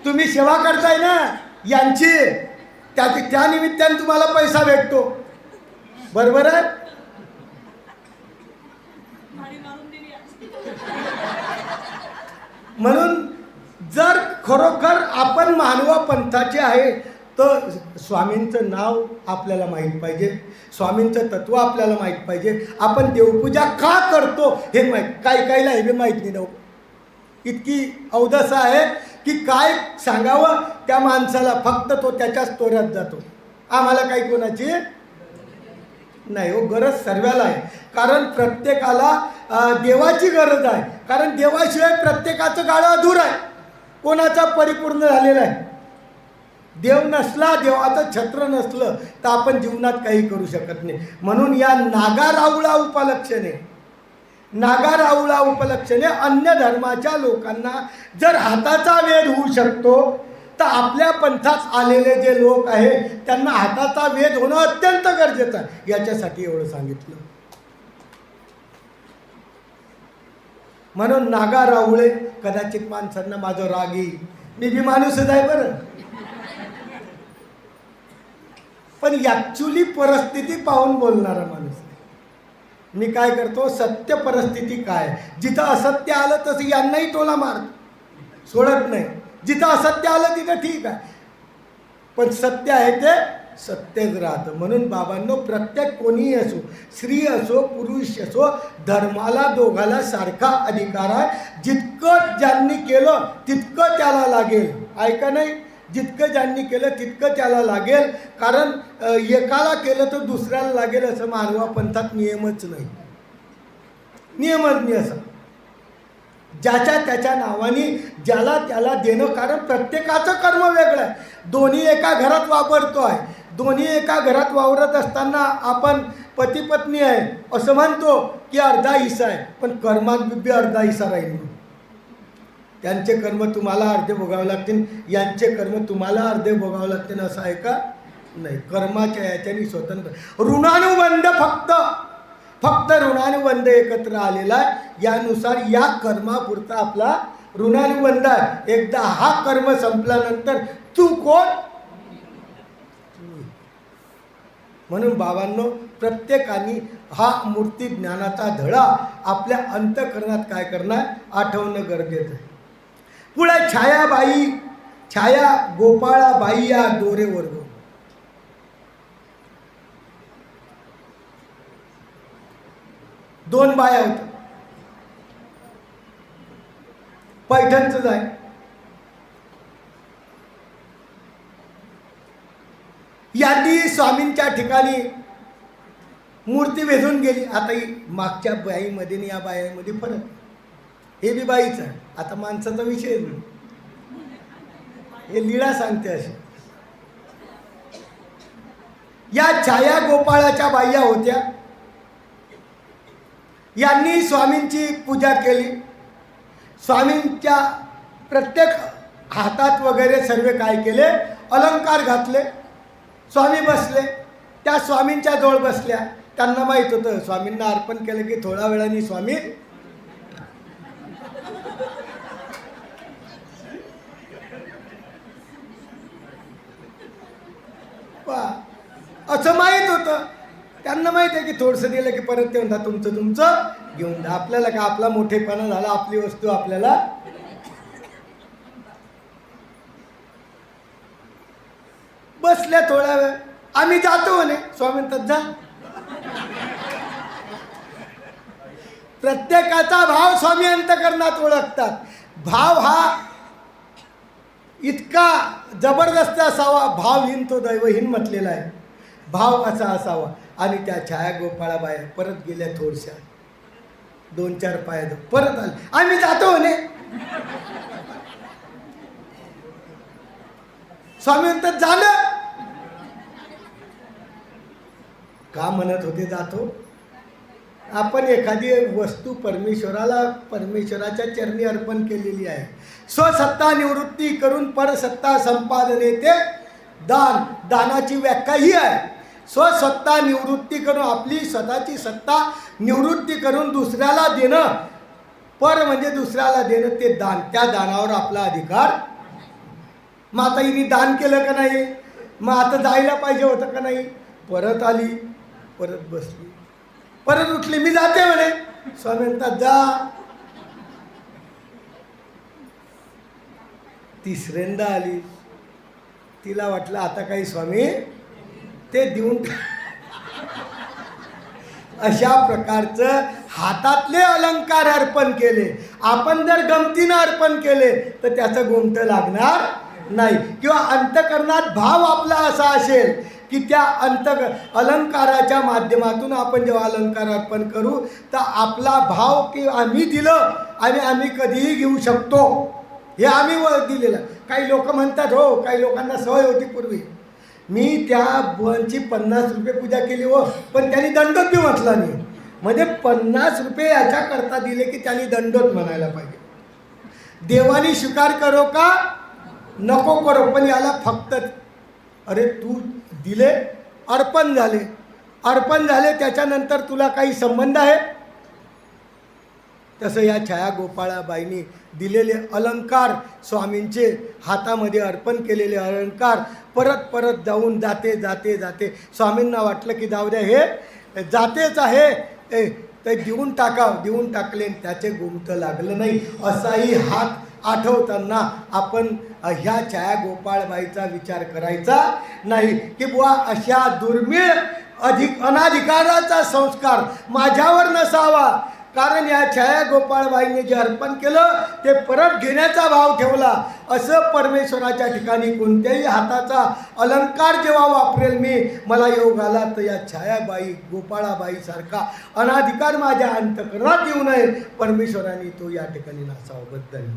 तुम्ही सेवा करताय ना यांची, त्या निमित्ताने तुम्हाला पैसा भेटतो, बरोबर आहे? म्हणून जर खरोखर आपण मानव पंथाचे आहे तर स्वामींचं नाव आपल्याला माहीत पाहिजे, स्वामींचं तत्व आपल्याला माहीत पाहिजे. आपण देवपूजा का करतो हे माहीत, काहीला हे माहीत नाही. नव इतकी अवदस आहे की काय सांगावं त्या माणसाला, फक्त तो त्याच्याच तोऱ्यात जातो. आम्हाला काही कोणाची नाही हो, गरज सर्वाला आहे. कारण प्रत्येकाला देवाची गरज आहे. कारण देवाशिवाय प्रत्येकाचं गाडं अधूर आहे, कोणाचा परिपूर्ण झालेला आहे. देव नसला, देवाचं छत्र नसलं तर आपण जीवनात काही करू शकत नाही. म्हणून या नागाराऊळा उपलक्षणे अन्य धर्माच्या लोकांना जर हाताचा वेध होऊ शकतो तर आपल्या पंथात आलेले जे लोक आहे त्यांना हाताचा वेध होणं अत्यंत गरजेचं आहे. याच्यासाठी एवढं सांगितलं. म्हणून नागाराऊळे, कदाचित माणसांना माझं राग येईल, मी बी माणूसच आहे बरं, पण ॲक्च्युली परिस्थिती पाहून बोलणारा माणूस आहे. मी काय करतो, सत्य परिस्थिती काय, जिथं असत्य आलं तसं यांनाही टोला मारतो, सोडत नाही. जिथं असत्य आलं तिथं ठीक आहे, पण सत्य आहे ते सत्यच राहतं. म्हणून बाबांनो, प्रत्येक कोणीही असो, स्त्री असो पुरुष असो, धर्माला दोघाला सारखा अधिकार आहे. जितकं ज्यांनी केलं तितकं त्याला लागेल, ऐका नाही, जितकं ज्यांनी केलं तितकं त्याला लागेल. कारण एकाला केलं तर दुसऱ्याला लागेल असं मानवा पंथात नियमच नाही, नियमच नाही असा. ज्याच्या त्याच्या नावाने ज्याला त्याला देणं, कारण प्रत्येकाचं कर्म वेगळं आहे. दोन्ही एका घरात वापरतो आहे, दोन्ही एका घरात वावरत असताना आपण पती पत्नी आहे असं म्हणतो की अर्धा हिस्सा आहे, पण कर्मात बी अर्धा हिस्सा राहील. त्यांचे कर्म तुम्हाला अर्धे भोगावे लागतील, यांचे कर्म तुम्हाला अर्धे भोगावे लागतील असं आहे का? नाही. कर्माच्या याच्याने स्वतंत्र ऋणानुबंध, फक्त ऋणानुबंध एकत्र आलेला आहे. यानुसार या कर्मापुरता आपला ऋणानुबंध आहे. एकदा हा कर्म संपल्यानंतर तू कोण? म्हणून बाबांनो, प्रत्येकाने हा मूर्ती ज्ञानाचा धडा आपल्या अंतःकरणात काय करणार, आठवणं गरजेचं आहे. पुढे छाया गोपाळाबाई या दोरे वर्ग, दोन बाया होत्या, पैठणच आहे. यांनी स्वामींच्या ठिकाणी मूर्ती वेधून गेली. आता ही मागच्या बाईमध्ये आणि या बाईमध्ये फरक, हे बी बाईच आहे. आता माणसाचा विषय नाही, हे लीळा सांगते अशी. या छाया गोपाळाच्या बाया होत्या. यांनी स्वामींची पूजा केली, स्वामींच्या प्रत्येक हातात वगैरे सर्व काय केले, अलंकार घातले. स्वामी बसले, त्या स्वामींच्या जवळ बसल्या. त्यांना माहीत होतं स्वामींना अर्पण केलं की थोड्या वेळाने स्वामी असं माहीत होतं. त्यांना माहीत आहे की थोडंसं दिलं की परत ते म्हणतात तुमचं घेऊन जा. आपल्याला का आपला मोठेपणा झाला, आपली वस्तू आपल्याला. बसल्या थोडा वेळ, आम्ही जातो म्हणे. स्वामी म्हणतात जा. प्रत्येकाचा भाव स्वामी अंतःकरणात ओळखतात. भाव हा इतका जबरदस्त असावा, भावहीन तो दैवहीन म्हटलेला आहे. भाव असा असावा. आणि त्या छाया गोपाळाबाया परत गेल्या, थोडशा 2-4 पाय परत आले. आम्ही जातो म्हणे. स्वामी म्हणतात झालं. का म्हणत होते जातो? आपण एखादी वस्तू परमेश्वराच्या चरणी अर्पण केलेली आहे. स्वसत्ता निवृत्ती करून परसत्ता संपादने ते दान. दानाची व्याख्या ही आहे. स्वसत्ता निवृत्ती करून, आपली स्वतःची सत्ता निवृत्ती करून दुसऱ्याला देणं, पर म्हणजे दुसऱ्याला देणं ते दान, त्या दानावर आपला अधिकार. मग आता हिने दान केलं का नाही, मग आता जायला पाहिजे होतं का नाही. परत आली, परत बसली, परत उठली, मी जाते म्हणे. स्वामी म्हणतात जा. तिसऱ्यांदा आली, तिला वाटलं आता काही स्वामी ते देऊन अशा प्रकारचं हातातले अलंकार अर्पण केले. आपण जर गमतीनं अर्पण केले तर त्याचं गोमट लागणार नाही. किंवा अंतकरणात भाव आपला असा असेल की त्या अलंकाराच्या माध्यमातून आपण जेव्हा अलंकार अर्पण करू तर आपला भाव की आम्ही दिलं आणि आम्ही कधीही घेऊ शकतो हे आम्ही दिलेलं. काही लोक म्हणतात, हो काही लोकांना सवय होती पूर्वी, मी त्या बुवांची 50 रुपये पूजा केली हो, पण त्यांनी दंडोत बी म्हटला नाही. म्हणजे 50 रुपये याच्याकरता दिले की त्यांनी दंडोत म्हणायला पाहिजे. देवानी स्वीकार करो का नको करो, पण याला फक्त अरे तू दिले, अर्पण झाले, अर्पण झाले, त्याच्यानंतर तुला काही संबंध आहे. तसं या छाया गोपाळाबाईंनी दिलेले अलंकार, स्वामींचे हातामध्ये अर्पण केलेले अलंकार परत परत जाऊन जाते जाते जाते स्वामींना वाटलं की जाऊ द्या, हे जातेच आहे, ते देऊन टाकाव, देऊन टाकले, त्याचे गोमत लागलं नाही. असाही हात आठवताना आपण ह्या छाया गोपाळबाईचा विचार करायचा नाही की बुवा अशा दुर्मिळ अनाधिकाराचा संस्कार माझ्यावर नसावा. कारण या छाया गोपाळबाईंनी जे अर्पण केलं ते परत घेण्याचा भाव ठेवला. असं परमेश्वराच्या ठिकाणी कोणत्याही हाताचा अलंकार जेव्हा वापरेल मी, मला योग आला तर या छायाबाई गोपाळाबाईसारखा अनाधिकार माझ्या अंतकरणात येऊ नये, परमेश्वराने तो या ठिकाणी नसावा. बद्दल